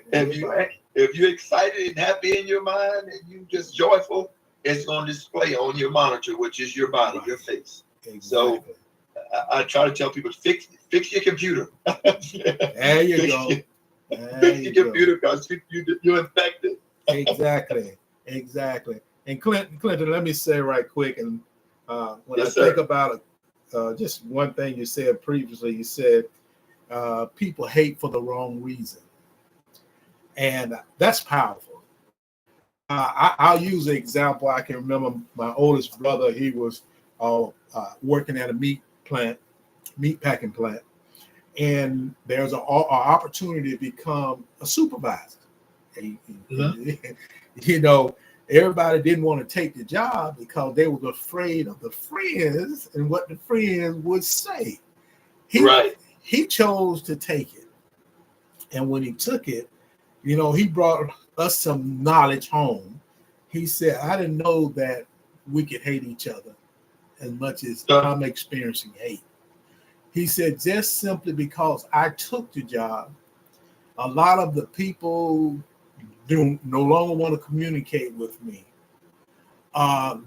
If you're excited and happy in your mind and you just joyful, it's going to display on your monitor, which is your body, your face. Exactly. So I try to tell people, fix your computer. There you go. Fix your computer because you're infected. Exactly. And Clinton, let me say right quick, and When Yes, I sir. think about just one thing you said previously, you said people hate for the wrong reason, and that's powerful. I'll use an example. I can remember my oldest brother. He was working at a meat packing plant, and there's an opportunity to become a supervisor. Mhm. You know, everybody didn't want to take the job because they were afraid of the friends and what the friends would say. He Right. he chose to take it, and when he took it, he brought us some knowledge home. He said, "I didn't know that we could hate each other as much as Uh, I'm experiencing hate." He said, "Just simply because I took the job, a lot of the people do no longer want to communicate with me.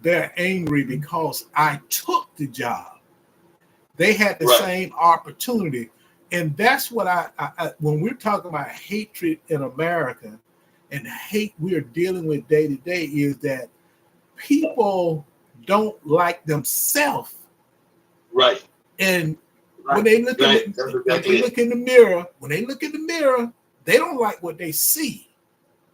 They're angry because I took the job. They had the right. same opportunity." And that's what when we're talking about hatred in America and hate we're dealing with day to day, is that people don't like themselves. Right. And when Right. they look in Right. the That's when they exactly it. look in the mirror, they don't like what they see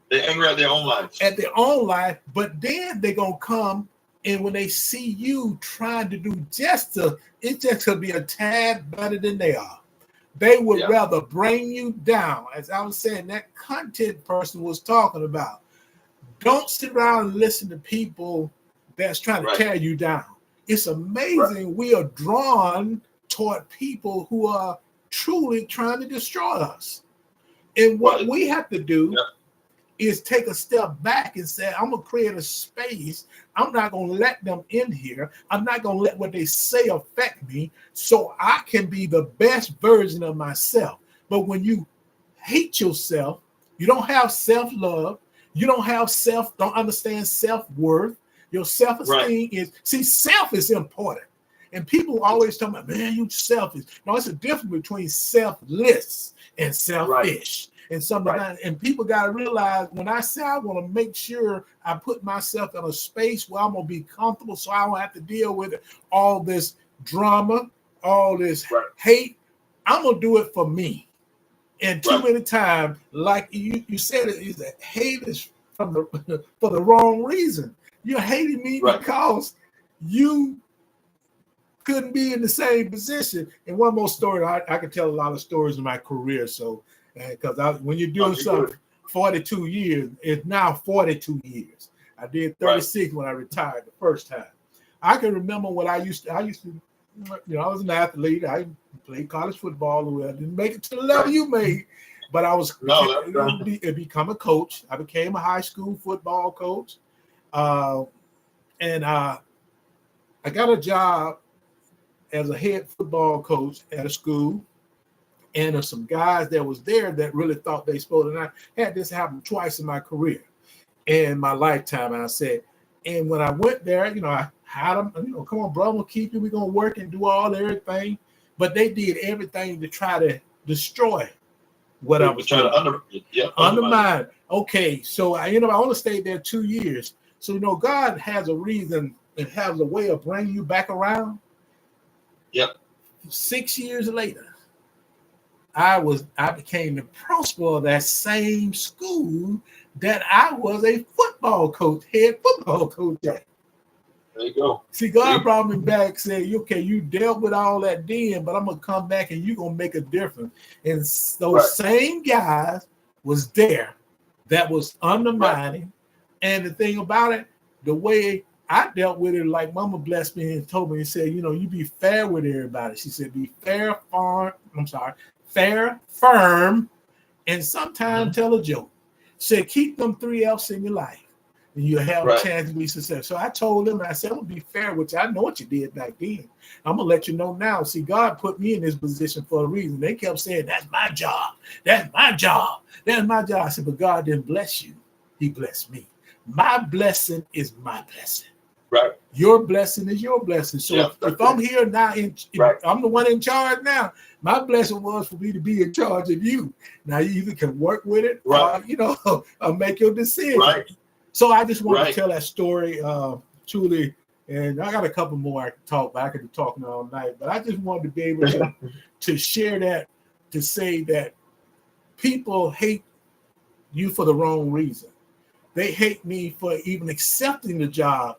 They're angry at their own lives. at their own life, but then they're gonna come and when they see you trying to do it's just gonna be a tad better than they are. They would Yeah. rather bring you down. As I was saying, that content person was talking about. Don't sit around and listen to people that's trying to Right. tear you down. It's Right. amazing we are drawn toward people who are truly trying to destroy us. And what Right. we have to do Yeah. is take a step back and say, I'm going to create a space. I'm not going to let them in here. I'm not going to let what they say affect me so I can be the best version of myself. But when you hate yourself, you don't have self-love, you don't understand self-worth. Your Right. self-esteem self is important. And people always talk about, man, you selfish. No, it's a difference between selfless and Right. selfish. And Right. and people got to realize when I say I want to make sure I put myself in a space where I'm going to be comfortable so I don't have to deal with all this drama, all this Right. hate, I'm going to do it for me. And too Right. many times, like you said, is that hate is from for the wrong reason. You're hating me Right. because you couldn't be in the same position. And one more story, I could tell a lot of stories in my career. So, because when you're doing something 42 years, it's now 42 years. I did 36 when I retired the first time. I can remember what I used to, I was an athlete. I played college football. I didn't make it to the level you made, but I was become a coach. I became a high school football coach. And I got a job as a head football coach at a school, and there's some guys that was there that really thought they spoke. And I had this happen twice in my career, in my lifetime. And I said, and when I went there, I had them, come on, bro, we'll keep you. We're gonna work and do everything. But they did everything to try to destroy what I was trying to undermine. Okay, so I only stayed there 2 years. So God has a reason and has a way of bringing you back around. Yep. 6 years later, I became the principal of that same school that I was a head football coach at. There you go. See, God brought me back, said, okay, you dealt with all that then, but I'm going to come back and you're going to make a difference. And those same guys was there that was undermining. Right. And the thing about it, the way I dealt with it, like Mama blessed me and told me, and said, you be fair with everybody. She said, be fair, firm, and sometimes tell a joke. Said, keep them 3 F's in your life, and you'll have a chance to be successful. So I told him, I said, I'm going to be fair with you. I know what you did back then. I'm going to let you know now. See, God put me in this position for a reason. They kept saying, that's my job. That's my job. That's my job. I said, but God didn't bless you. He blessed me. My blessing is my blessing. Right. Your blessing is your blessing. So if I'm here now, I'm the one in charge now. My blessing was for me to be in charge of you. Now you either can work with it, or make your decision. Right. So I just want to tell that story. Truly, And I got a couple more I can talk about. I could be talking all night, but I just wanted to be able to share that, to say that people hate you for the wrong reason. They hate me for even accepting the job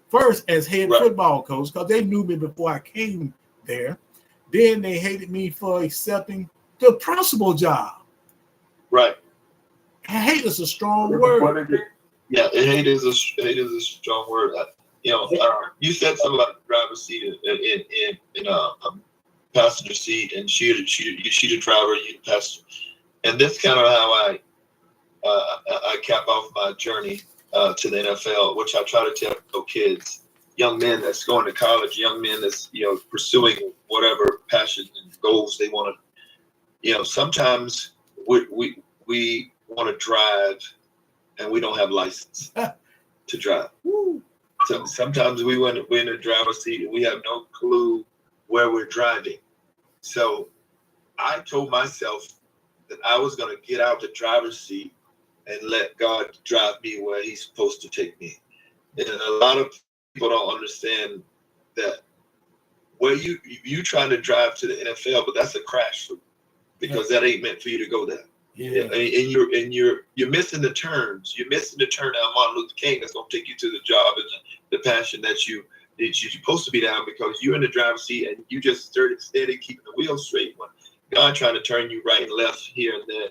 first as head Right. football coach, because they knew me before I came there. Then they hated me for accepting the principal job. Right. Hate is a strong word. Yeah, hate is a strong word. You said something about the driver's seat in a passenger seat, and she the driver, you the passenger, and that's kind of how I cap off my journey to the NFL, which I try to tell kids, young men that's going to college, young men that's pursuing whatever passion and goals they want to. Sometimes we want to drive, and we don't have license to drive. So sometimes we're in the driver's seat and we have no clue where we're driving. So I told myself that I was going to get out the driver's seat and let God drive me where He's supposed to take me. And a lot of people don't understand that where you trying to drive to the NFL, but that's a crash because that ain't meant for you to go there. Yeah. And you're missing the turns. You're missing the turn down Martin Luther King that's gonna take you to the job and the passion that you're supposed to be down, because you're in the driver's seat and you just steady keeping the wheel straight when God trying to turn you right and left here and there,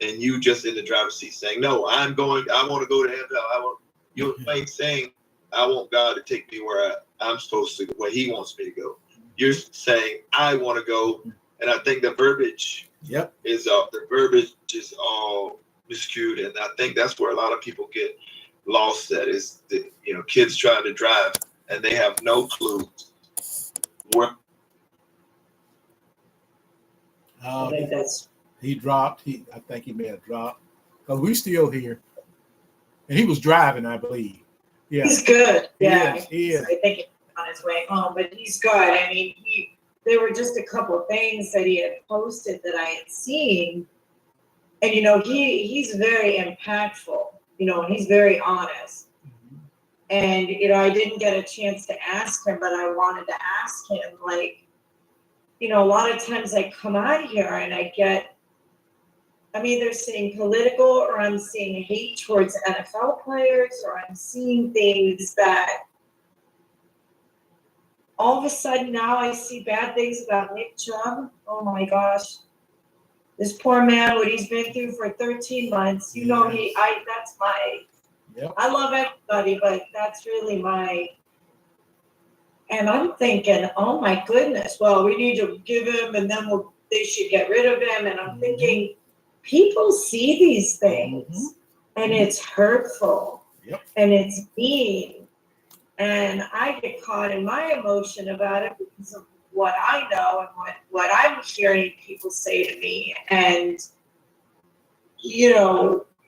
and you just in the driver's seat saying, "No, I want to go to NFL. You ain't saying I want God to take me where I'm supposed to go, where He wants me to go. You're saying I want to go, and I think the verbiage is all miscued, and I think that's where a lot of people get lost. That is, kids trying to drive and they have no clue where. I think that's. He dropped. I think he may have dropped, because we still here, and he was driving, I believe. Yeah, he's good. Yeah, he is. I think he's on his way home, but he's good. I mean, there were just a couple of things that he had posted that I had seen, and he's very impactful. And he's very honest. Mm-hmm. And I didn't get a chance to ask him, but I wanted to ask him, like, a lot of times I come out here and I'm either seeing political, or I'm seeing hate towards NFL players, or I'm seeing things that all of a sudden now I see bad things about Nick Chubb. Oh my gosh. This poor man, what he's been through for 13 months, that's my, I love everybody, but that's really and I'm thinking, oh my goodness, well, we need to give him, and then they should get rid of him. And I'm thinking, people see these things, and it's hurtful, and it's mean. And I get caught in my emotion about it because of what I know and what I'm hearing people say to me. And,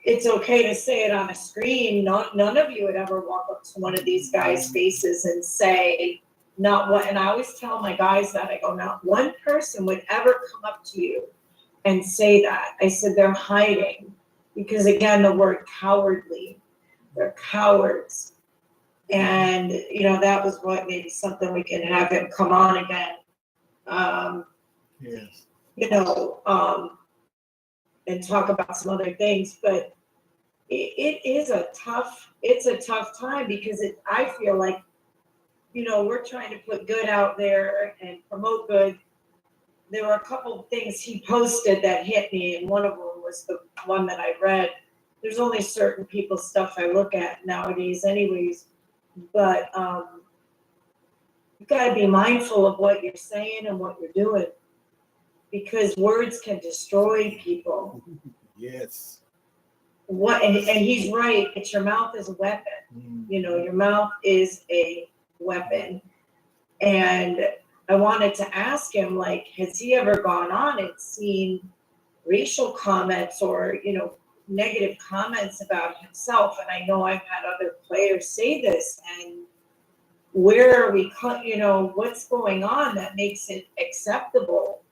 it's okay to say it on a screen. None of you would ever walk up to one of these guys' faces and say, not one. And I always tell my guys that, I go, not one person would ever come up to you and say that. I said, they're hiding, because again, the word cowardly, they're cowards. And, that was maybe something we can have him come on again. Yes. And talk about some other things, but it's a tough time, because I feel like, we're trying to put good out there and promote good. There were a couple of things he posted that hit me, and one of them was the one that I read. There's only certain people's stuff I look at nowadays anyways, but you've got to be mindful of what you're saying and what you're doing, because words can destroy people. Yes. And he's right. It's your mouth is a weapon. Your mouth is a weapon. And I wanted to ask him, like, has he ever gone on and seen racial comments or, negative comments about himself? And I know I've had other players say this, and where are we, what's going on that makes it acceptable?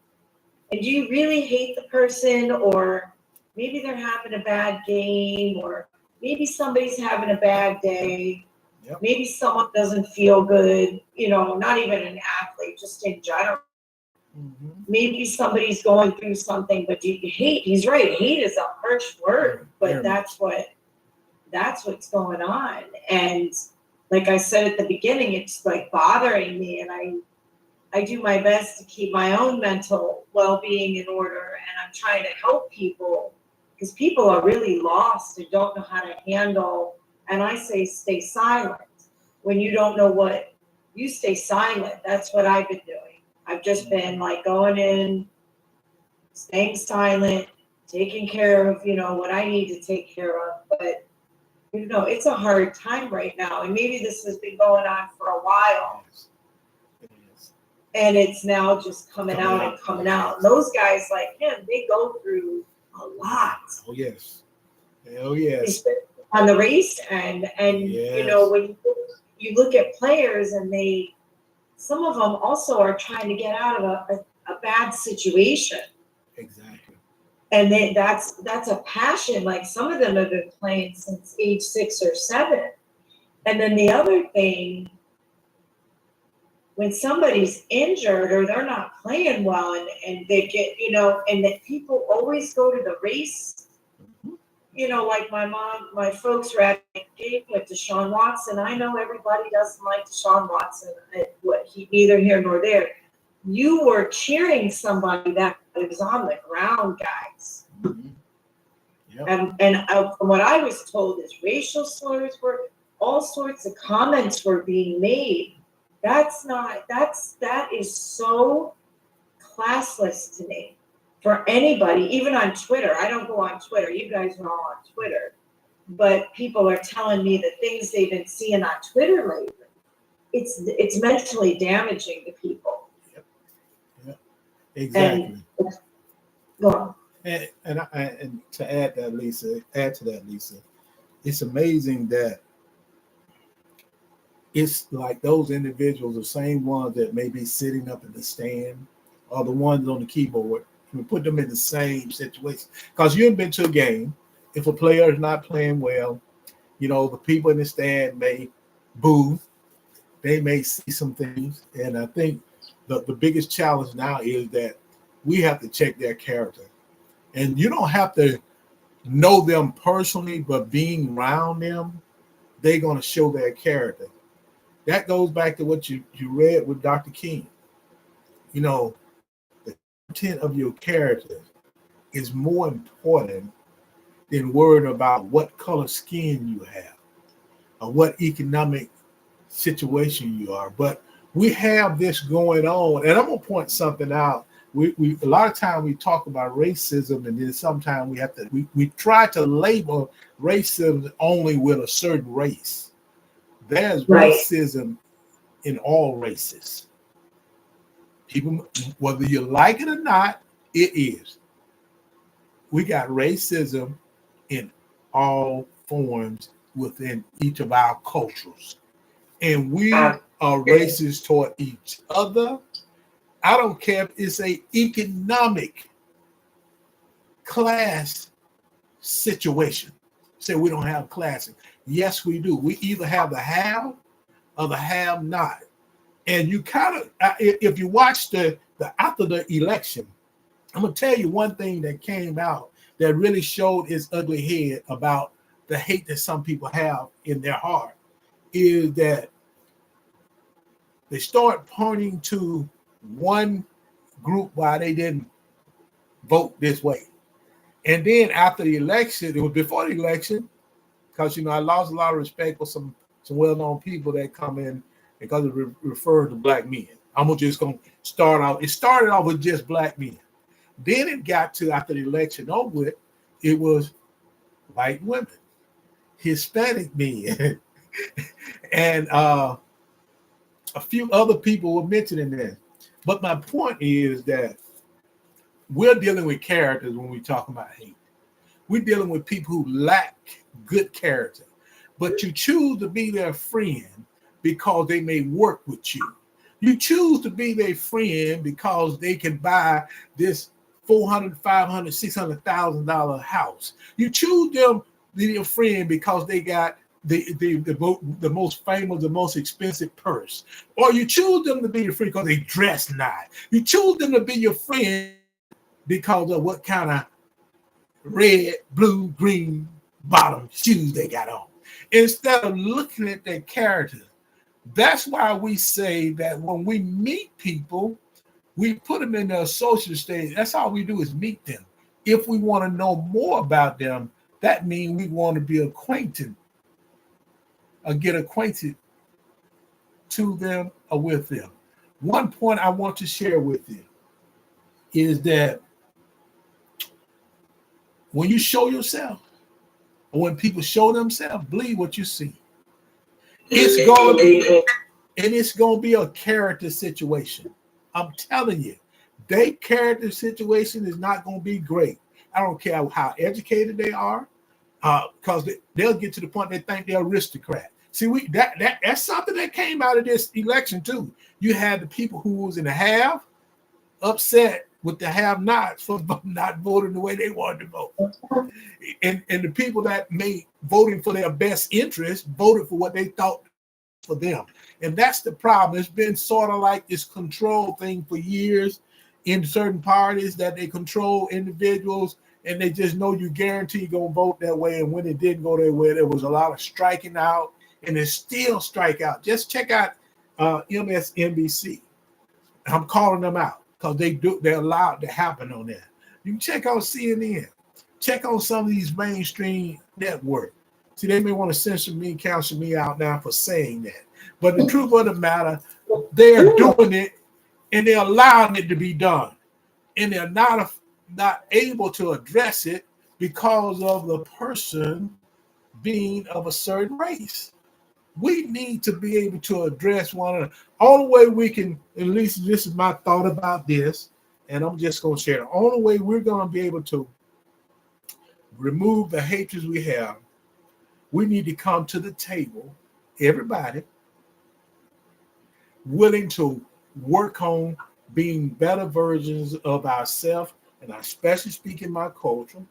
And do you really hate the person, or maybe they're having a bad game, or maybe somebody's having a bad day? Yep. Maybe someone doesn't feel good, not even an athlete, just in general. Mm-hmm. Maybe somebody's going through something, but hate, he's right. Hate is a harsh word, but that's what's going on. And like I said at the beginning, it's like bothering me, and I do my best to keep my own mental well-being in order, and I'm trying to help people because people are really lost and don't know how to handle. And I say stay silent. When you don't know what, you stay silent. That's what I've been doing. I've just been like going in, staying silent, taking care of, what I need to take care of. But, it's a hard time right now. And maybe this has been going on for a while. It is. And it's now just coming out and coming out. Those guys like him, they go through a lot. Oh, yes. Hell yes. On the race end. And, Yes. when you look at players and some of them also are trying to get out of a bad situation. Exactly. And that's a passion. Like some of them have been playing since age 6 or 7. And then the other thing, when somebody's injured or they're not playing well and they get, and that people always go to the race, like my folks were at a game with Deshaun Watson. I know everybody doesn't like Deshaun Watson, neither here nor there. You were cheering somebody that was on the ground, guys. Mm-hmm. Yep. And from what I was told is racial slurs all sorts of comments were being made. That is so classless to me for anybody, even on Twitter. I don't go on Twitter. You guys are all on Twitter. But people are telling me the things they've been seeing on Twitter lately. It's mentally damaging to people. Yep. Exactly. Go on. And to add to that, Lisa, it's amazing that it's like those individuals, the same ones that may be sitting up in the stand, are the ones on the keyboard. We put them in the same situation because you've been to a game. If a player is not playing well, the people in the stand may boo. They may see some things, and I think the biggest challenge now is that we have to check their character. And you don't have to know them personally, but being around them, they're going to show their character. That goes back to what you read with Dr. King. The content of your character is more important than worrying about what color skin you have or what economic situation you are. But we have this going on, and I'm going to point something out. We a lot of time we talk about racism, and then sometimes we try to label racism only with a certain race. There's racism in all races. People, whether you like it or not, it is. We got racism in all forms within each of our cultures, and we are racist toward each other. I don't care if it's a economic class situation. Say we don't have classes. Yes, we do. We either have the have or the have not. And you kind of, if you watch the after the election, I'm gonna tell you one thing that came out that really showed its ugly head about the hate that some people have in their heart is that they start pointing to one group why they didn't vote this way. And then after the election, it was before the election, because I lost a lot of respect for some well-known people that come in because it referred to black men. I'm just gonna start off. It started off with just black men. Then it got to after the election over with, it was white women, Hispanic men, and a few other people were mentioned in there. But my point is that we're dealing with characters when we talk about hate. We're dealing with people who lack good character, but you choose to be their friend because they may work with you. You choose to be their friend because they can buy this $400,000, $500,000, $600,000 house. You choose them to be your friend because they got the most famous, the most expensive purse, or you choose them to be your friend because they dress nice. You choose them to be your friend because of what kind of red, blue, green bottom shoes they got on, instead of looking at their character. That's why we say that when we meet people, we put them in their social stage. That's all we do is meet them. If we want to know more about them, that means we want to be acquainted or get acquainted to them or with them. One point I want to share with you is that when you show yourself, or when people show themselves, believe what you see. It's gonna be a character situation. I'm telling you, their character situation is not gonna be great. I don't care how educated they are, because they'll get to the point they think they're aristocrat. See, that's something that came out of this election too. You had the people who was in the have upset with the have-nots for not voting the way they wanted to vote, and the people that made voting for their best interest voted for what they thought for them. And that's the problem. It's been sort of like this control thing for years in certain parties, that they control individuals and they just know you guarantee you're going to vote that way. And when it didn't go their way, there was a lot of striking out, and there's still strike out. Just check out MSNBC. I'm calling them out because they're allowed to happen on there. You can check out CNN. Check on some of these mainstream networks. See, they may want to censor me, cancel me out now for saying that. But the truth of the matter, they're doing it and they're allowing it to be done. And they're not able to address it because of the person being of a certain race. We need to be able to address one another. Only way we can, at least this is my thought about this, and I'm just going to share. The only way we're going to be able to remove the hatreds we have, we need to come to the table, everybody, willing to work on being better versions of ourselves, and I especially speak in my culture.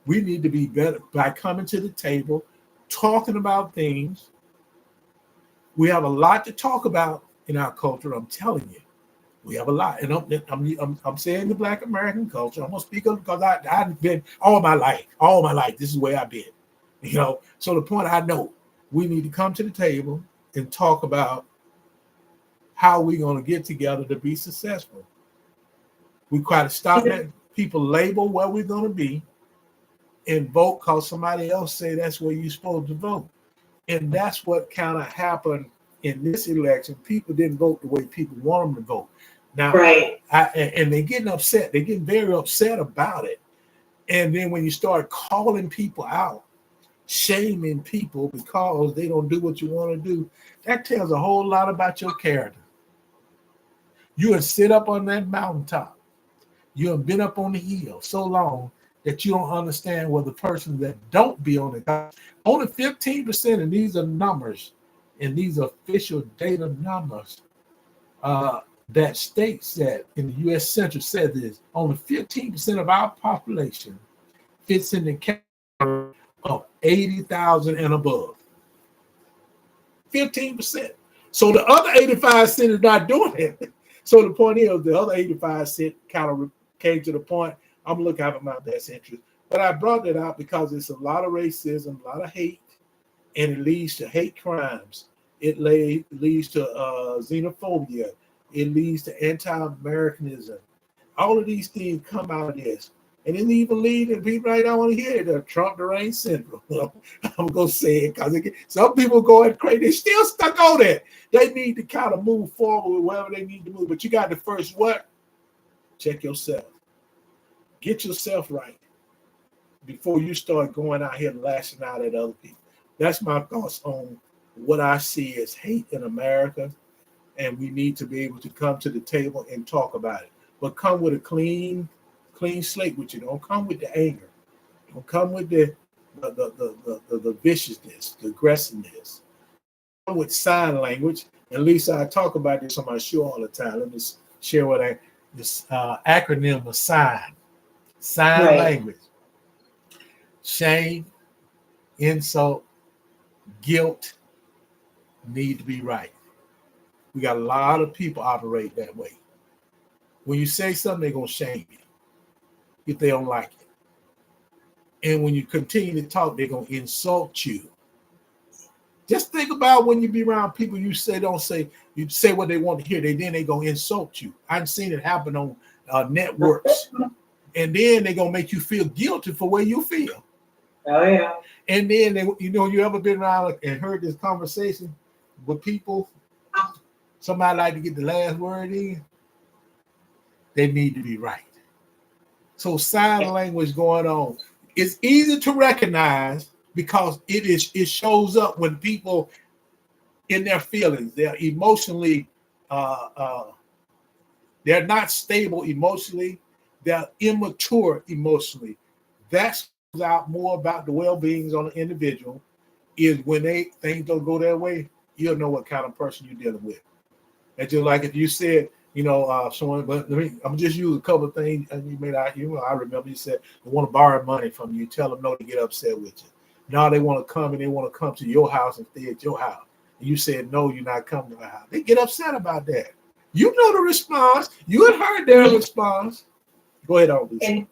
We need to be better by coming to the table, talking about things. We have a lot to talk about in our culture. I'm telling you, we have a lot. And I'm saying the Black American culture. I'm gonna speak up because I've been all my life. This is where I've been. So the point, I know we need to come to the table and talk about how we're going to get together to be successful. We try to stop letting people label where we're going to be and vote because somebody else say that's where you're supposed to vote. And that's what kind of happened in this election. People didn't vote the way people want them to vote. Now, Right. And they're getting upset. They're getting very upset about it. And then when you start calling people out, shaming people because they don't do what you want to do, that tells a whole lot about your character. You have sit up on that mountaintop. You have been up on the hill so long that you don't understand what the person that don't be on it. Only 15%, and these are numbers, and these are official data numbers that states that in the U.S. Census said this, only 15% of our population fits in the category of 80,000 and above. 15%. So the other 85% is not doing it. So the point is, the other 85% kind of came to the point, I'm looking out for my best interest. But I brought that out because it's a lot of racism, a lot of hate, and it leads to hate crimes. It leads to xenophobia. It leads to anti-Americanism. All of these things come out of this. And it even leads to people right now want to hear the Trump deranged syndrome. I'm going to say it because some people going crazy. They're still stuck on it. They need to kind of move forward with whatever they need to move. But you got to first what? Check yourself. Get yourself right before you start going out here lashing out at other people. That's my thoughts on what I see as hate in America. And we need to be able to come to the table and talk about it. But come with a clean slate with you. Don't come with the anger. Don't come with the viciousness, the aggressiveness. Come with sign language. At least I talk about this on my show all the time. Let me share what this acronym of sign Right. language. Shame, insult, guilt need to be right. We got a lot of people operate that way. When you say something, they're going to shame you if they don't like it. And when you continue to talk, they're going to insult you. Just think about when you be around people you say you say what they want to hear. Then they going to insult you. I've seen it happen on networks. And then they're going to make you feel guilty for where you feel. Oh, yeah. And then, you ever been around and heard this conversation with people? Somebody like to get the last word in. They need to be right. So sign language going on. It's easy to recognize because it shows up when people in their feelings, they're emotionally, they're not stable emotionally, they're immature emotionally. That's out more about the well-being on the individual is when things don't go their way, you'll know what kind of person you're dealing with. And just like if you said, someone, but I'm just use a couple of things, and you may not, I remember you said they want to borrow money from you. Tell them no to get upset with you. Now they want to come and they want to come to your house and stay at your house. And you said no, you're not coming to my house. They get upset about that. You know the response. You had heard their response. Go ahead, Lisa.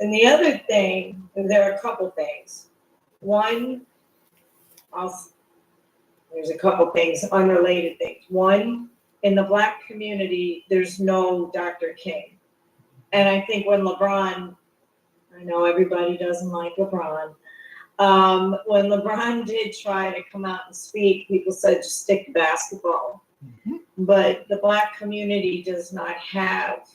And the other thing, there are a couple things. One, there's a couple things, unrelated things. One, in the Black community, there's no Dr. King. And I think when LeBron, I know everybody doesn't like LeBron, when LeBron did try to come out and speak, people said just stick to basketball. Mm-hmm. But the Black community does not have.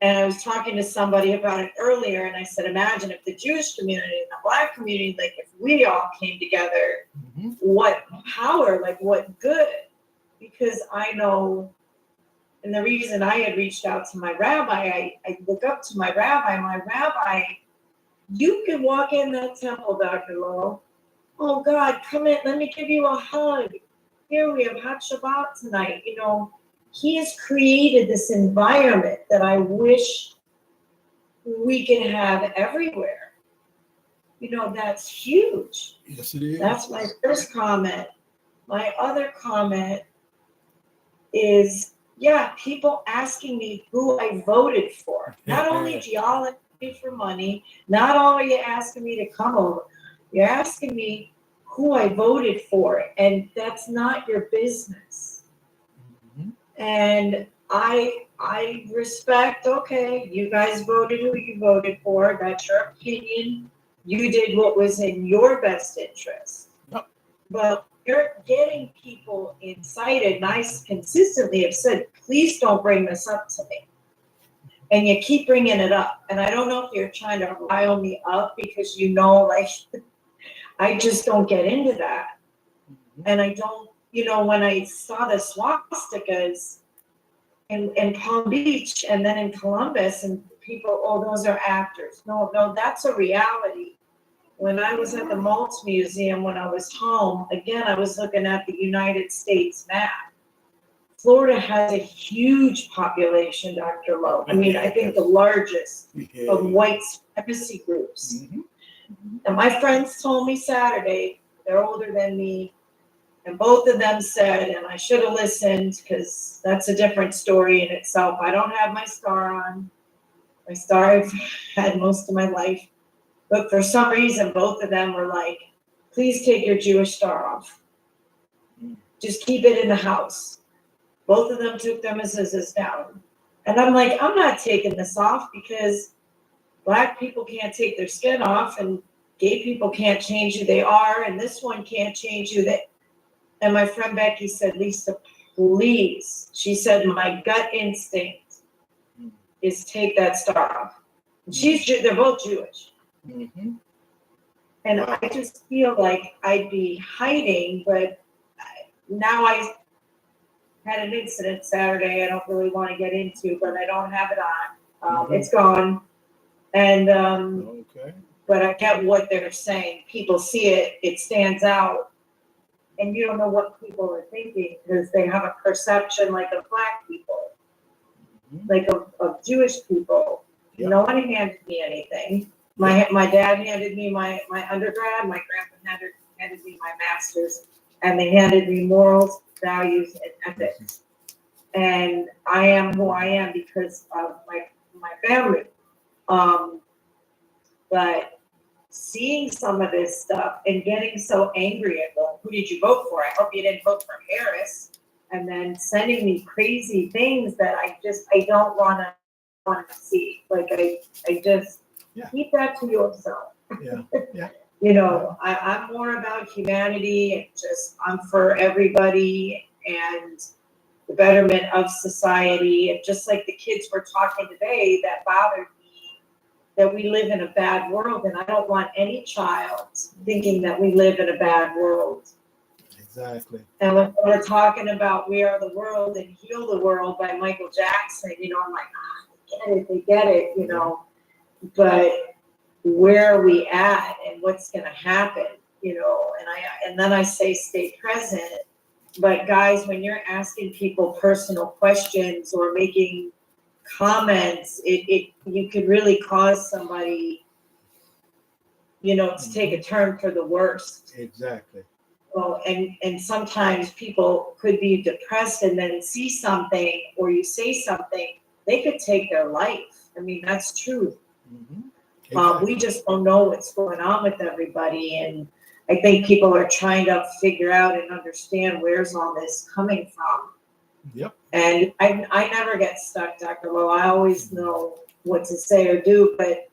And I was talking to somebody about it earlier, and I said, imagine if the Jewish community and the Black community, like if we all came together, mm-hmm. What power, like what good? Because I know, and the reason I had reached out to my rabbi, I look up to my rabbi, you can walk in that temple, Dr. Lowe. Oh God, come in, let me give you a hug. Here we have Hot Shabbat tonight, He has created this environment that I wish we could have everywhere. That's huge. Yes, it is. That's my first comment. My other comment is, people asking me who I voted for. Not only do y'all ask me for money, not only are you asking me to come over, you're asking me who I voted for, and that's not your business. And I respect, okay, you guys voted who you voted for. That's your opinion. You did what was in your best interest. Yep. But you're getting people incited, and I consistently have said, please don't bring this up to me. And you keep bringing it up. And I don't know if you're trying to rile me up because I just don't get into that. And I don't, when I saw the swastikas in Palm Beach and then in Columbus, and people, oh, those are actors. No, that's a reality. When I was at the Maltz Museum, when I was home, again, I was looking at the United States map. Florida has a huge population, Dr. Lowe. I mean, I think the largest of white supremacy groups. Mm-hmm. And my friends told me Saturday, they're older than me, and both of them said, and I should have listened because that's a different story in itself. I don't have my star on. My star I've had most of my life. But for some reason, both of them were like, please take your Jewish star off. Just keep it in the house. Both of them took their mezuzahs down. And I'm like, I'm not taking this off because Black people can't take their skin off and gay people can't change who they are. And this one can't change who they. And my friend Becky said, Lisa, please. She said, my gut instinct is take that star off. They're both Jewish. Mm-hmm. And wow. I just feel like I'd be hiding, but now I had an incident Saturday I don't really want to get into, but I don't have it on. Mm-hmm. It's gone. And okay. But I get what they're saying. People see it, it stands out. And you don't know what people are thinking because they have a perception like of Black people, like of Jewish people. Yep. No one handed me anything. My dad handed me my undergrad. My grandpa handed me my master's, and they handed me morals, values, and ethics. And I am who I am because of my family. But seeing some of this stuff and getting so angry at, well, who did you vote for? I hope you didn't vote for Harris. And then sending me crazy things that I don't want to see. Like I just keep that to yourself. Yeah. Yeah. You know, I'm more about humanity and just I'm for everybody and the betterment of society. And just like the kids were talking today, that bothered me that we live in a bad world, and I don't want any child thinking that we live in a bad world. Exactly. And when we're talking about We Are the World and Heal the World by Michael Jackson, you know, I'm like, they get it, you know, but where are we at and what's going to happen, you know? And then I say stay present. But guys, when you're asking people personal questions or making comments, you could really cause somebody, you know, to take a turn for the worst. Exactly. Well, and sometimes people could be depressed and then see something or you say something, they could take their life. I mean, that's true. Mm-hmm. Exactly. We just don't know what's going on with everybody. And I think people are trying to figure out and understand where's all this coming from. Yep. And I never get stuck, Dr. Lowe. I always know what to say or do, but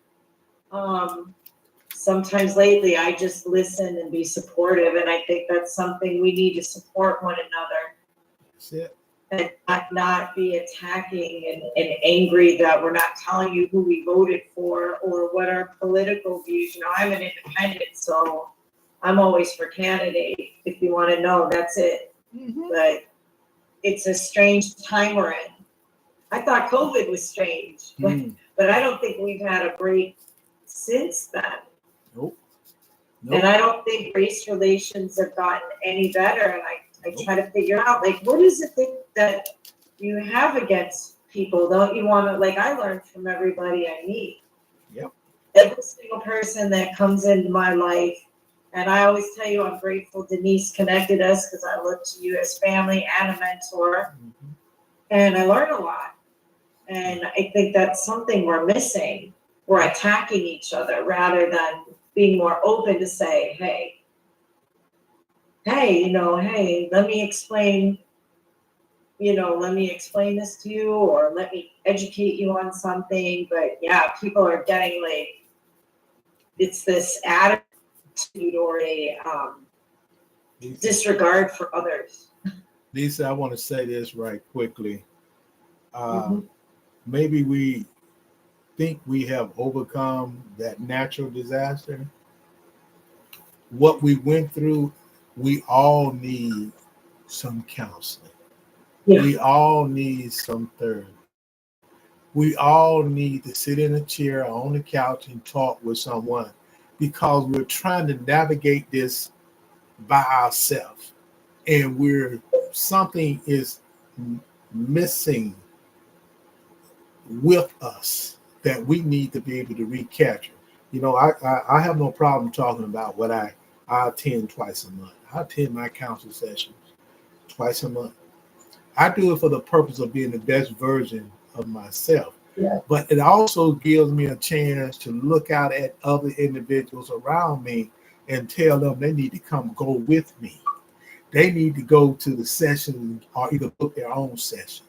sometimes lately I just listen and be supportive, and I think that's something we need to support one another. That's it. And not be attacking and angry that we're not telling you who we voted for or what our political views. You know, I'm an independent, so I'm always for candidate. If you want to know, that's it. Mm-hmm. But it's a strange time we're in. I thought COVID was strange, but I don't think we've had a break since then. Nope. And I don't think race relations have gotten any better. And I try to figure out, like, what is it that you have against people? Don't you want to, like, I learned from everybody I meet. Yep. Every single person that comes into my life. And I always tell you, I'm grateful Denise connected us because I look to you as family and a mentor. Mm-hmm. And I learn a lot. And I think that's something we're missing. We're attacking each other rather than being more open to say, hey, you know, hey, let me explain this to you, or let me educate you on something. But yeah, people are getting like, it's this attitude or a disregard for others. Lisa, I want to say this right quickly. Maybe we think we have overcome that natural disaster. What we went through, we all need some counseling. Yeah. We all need some therapy. We all need to sit in a chair or on the couch and talk with someone because we're trying to navigate this by ourselves. And something is missing with us that we need to be able to recapture. You know, I have no problem talking about what I attend twice a month. I attend my counseling sessions twice a month. I do it for the purpose of being the best version of myself. Yeah. But it also gives me a chance to look out at other individuals around me and tell them they need to come go with me. They need to go to the session or either book their own session.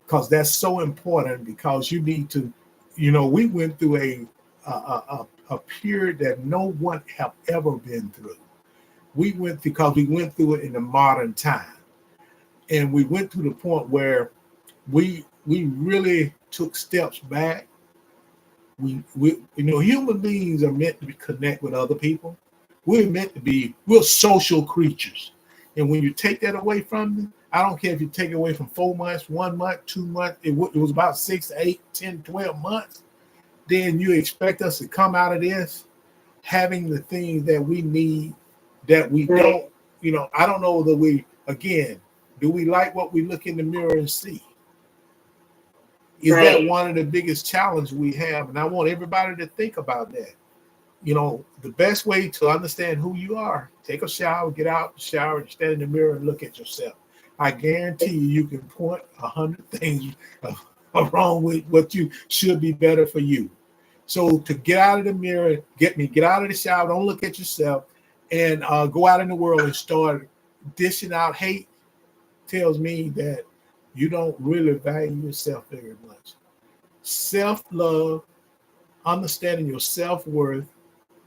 Because that's so important, because you need to, you know, we went through a period that no one have ever been through. We went through it in the modern time. And we went to the point where we really took steps back. We human beings are meant to connect with other people. We're social creatures. And when you take that away from them, I don't care if you take it away from 4 months, 1 month, 2 months, it was about 6, 8, 10, 12 months. Then you expect us to come out of this having the things that we need that we don't, you know, I don't know that do we like what we look in the mirror and see? Is that one of the biggest challenges we have? And I want everybody to think about that. You know, the best way to understand who you are, take a shower, get out the shower, and stand in the mirror and look at yourself. I guarantee you can point 100 things wrong with what you should be better for you. So to get out of the mirror, get out of the shower, don't look at yourself, and go out in the world and start dishing out hate tells me that you don't really value yourself very much. Self-love, understanding your self-worth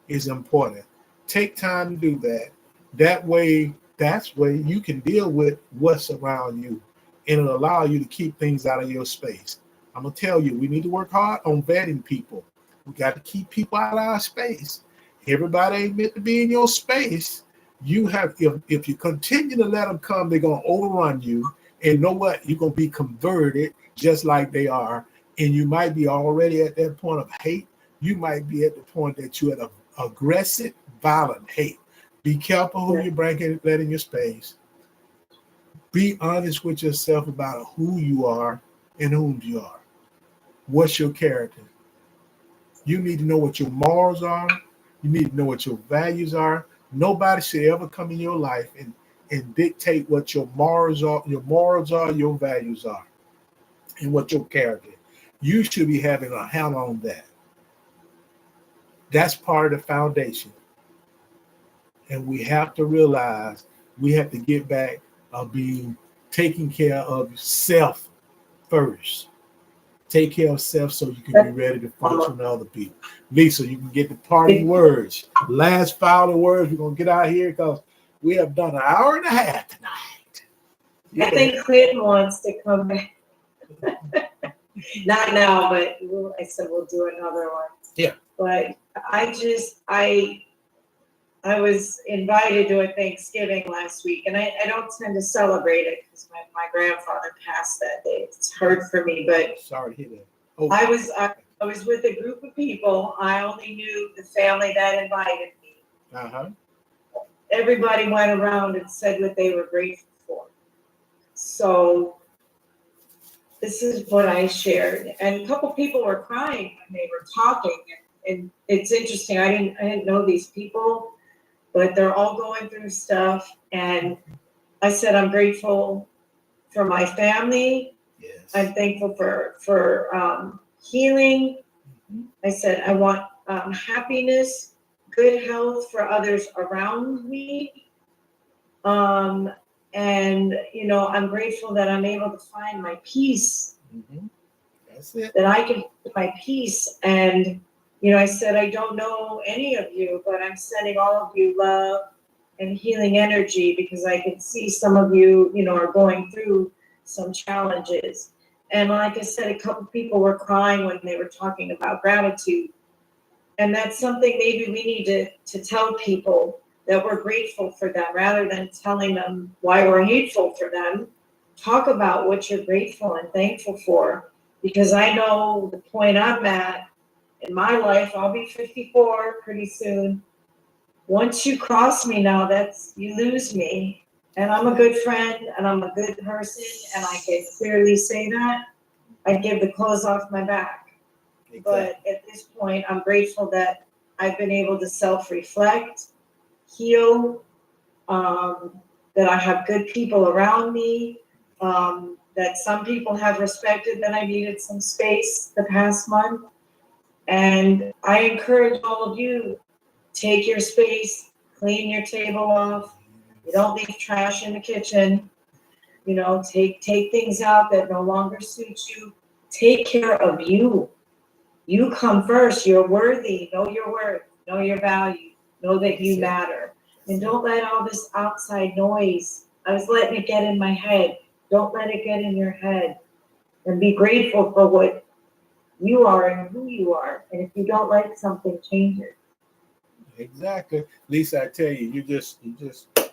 is important. Take time to do that. That's way you can deal with what's around you, and it'll allow you to keep things out of your space. I'm gonna tell you, we need to work hard on vetting people. We got to keep people out of our space. Everybody ain't meant to be in your space. You have, if you continue to let them come, they're gonna overrun you. And know what? You're gonna be converted just like they are. And you might be already at that point of hate. You might be at the point that you're at an aggressive, violent hate. Be careful who you let in your space. Be honest with yourself about who you are and whom you are. What's your character? You need to know what your morals are. You need to know what your values are. Nobody should ever come in your life and dictate what your morals are, your values are, and what your character. You should be having a handle on that. That's part of the foundation. And we have to realize we have to get back of being taking care of self first. Take care of self so you can be ready to function with other people. Lisa, you can get the parting words. Last final words. We're going to get out here because we have done an hour and a half tonight. I think Clinton wants to come back. Not now, but I said we'll do another one. Yeah. But I was invited to a Thanksgiving last week, and I don't tend to celebrate it because my grandfather passed that day. It's hard for me, but sorry to hear that. Oh. I was with a group of people. I only knew the family that invited me. Uh-huh. Everybody went around and said what they were grateful for. So this is what I shared, and a couple people were crying when they were talking, and it's interesting. I didn't know these people, but they're all going through stuff. And I said, I'm grateful for my family. Yes. I'm thankful for healing. I said, I want happiness, good health for others around me. And, I'm grateful that I'm able to find my peace. Mm-hmm. That's it. That I can find my peace. And I said, I don't know any of you, but I'm sending all of you love and healing energy because I can see some of you, are going through some challenges. And like I said, a couple people were crying when they were talking about gratitude. And that's something maybe we need to tell people, that we're grateful for them rather than telling them why we're hateful for them. Talk about what you're grateful and thankful for, because I know the point I'm at in my life. I'll be 54 pretty soon. Once you cross me now, you lose me. And I'm a good friend and I'm a good person, and I can clearly say that. I give the clothes off my back. Exactly. But at this point, I'm grateful that I've been able to self-reflect, heal, that I have good people around me, that some people have respected that I needed some space the past month. And I encourage all of you, take your space, clean your table off. You don't leave trash in the kitchen. Take things out that no longer suit you. Take care of you. You come first. You're worthy. Know your worth. Know your value. Know that you matter. And don't let all this outside noise, I was letting it get in my head. Don't let it get in your head. And be grateful for what you are and who you are. And if you don't like something, change it. Exactly. Lisa, I tell you,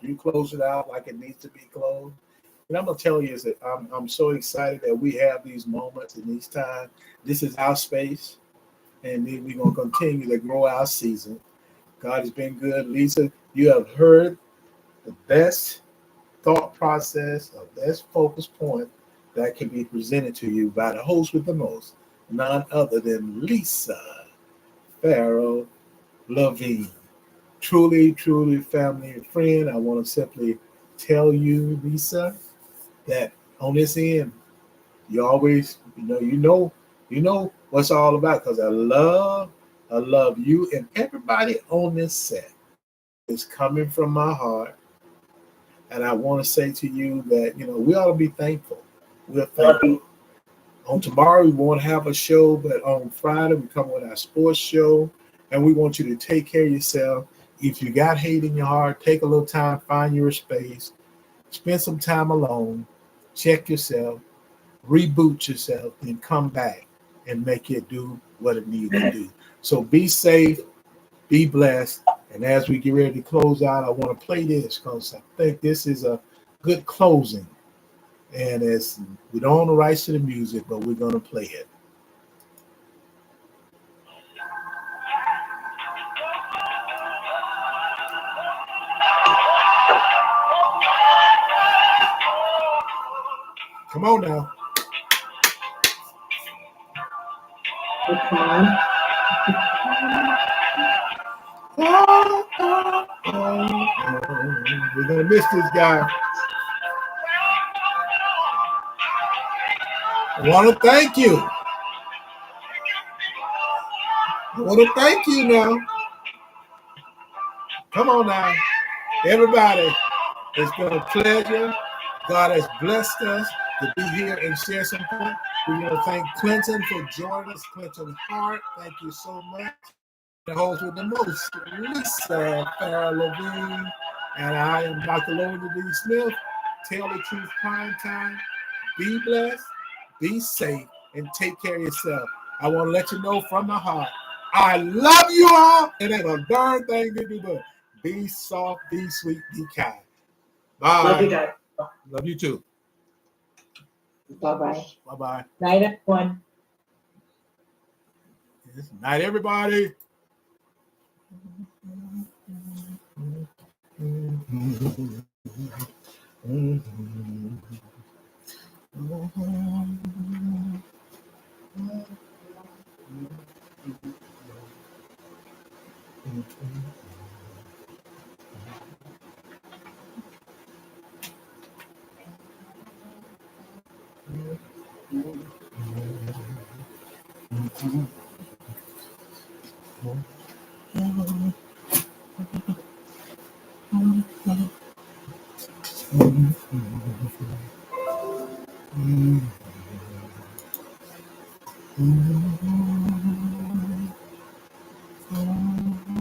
you close it out like it needs to be closed. And I'm gonna tell you is that I'm so excited that we have these moments and these times. This is our space, and then we're gonna continue to grow our season. God has been good. Lisa, you have heard the best thought process, the best focus point that can be presented to you by the host with the most, none other than Lisa Farrell Levine. truly, truly family and friend. I want to simply tell you, Lisa, that on this end, you always, you know what's all about. Because I love you and everybody on this set. It's coming from my heart, and I want to say to you that we ought to be thankful. We're thankful. On tomorrow, we won't have a show, but on Friday, we come with our sports show, and we want you to take care of yourself. If you got hate in your heart, take a little time, find your space, spend some time alone, check yourself, reboot yourself, and come back and make it do what it needs to do. So be safe, be blessed, and as we get ready to close out, I want to play this because I think this is a good closing. And we don't own the rights to the music, but we're going to play it. Come on now. Come on. We're going to miss this guy. I want to thank you. I want to thank you now. Come on now. Everybody, it's been a pleasure. God has blessed us to be here and share something. We want to thank Clinton for joining us. Clinton Hart, thank you so much. The host with the most, Lisa Farrah Levine, and I am Dr. Logan D. Smith. Tell the truth, prime time. Be blessed, be safe, and take care of yourself. I want to let you know from the heart, I love you all. It ain't a darn thing to do but be soft, be sweet, be kind. Bye. Love you guys. Love you too. Bye-bye. Bye-bye. Night, everyone. Night, everybody.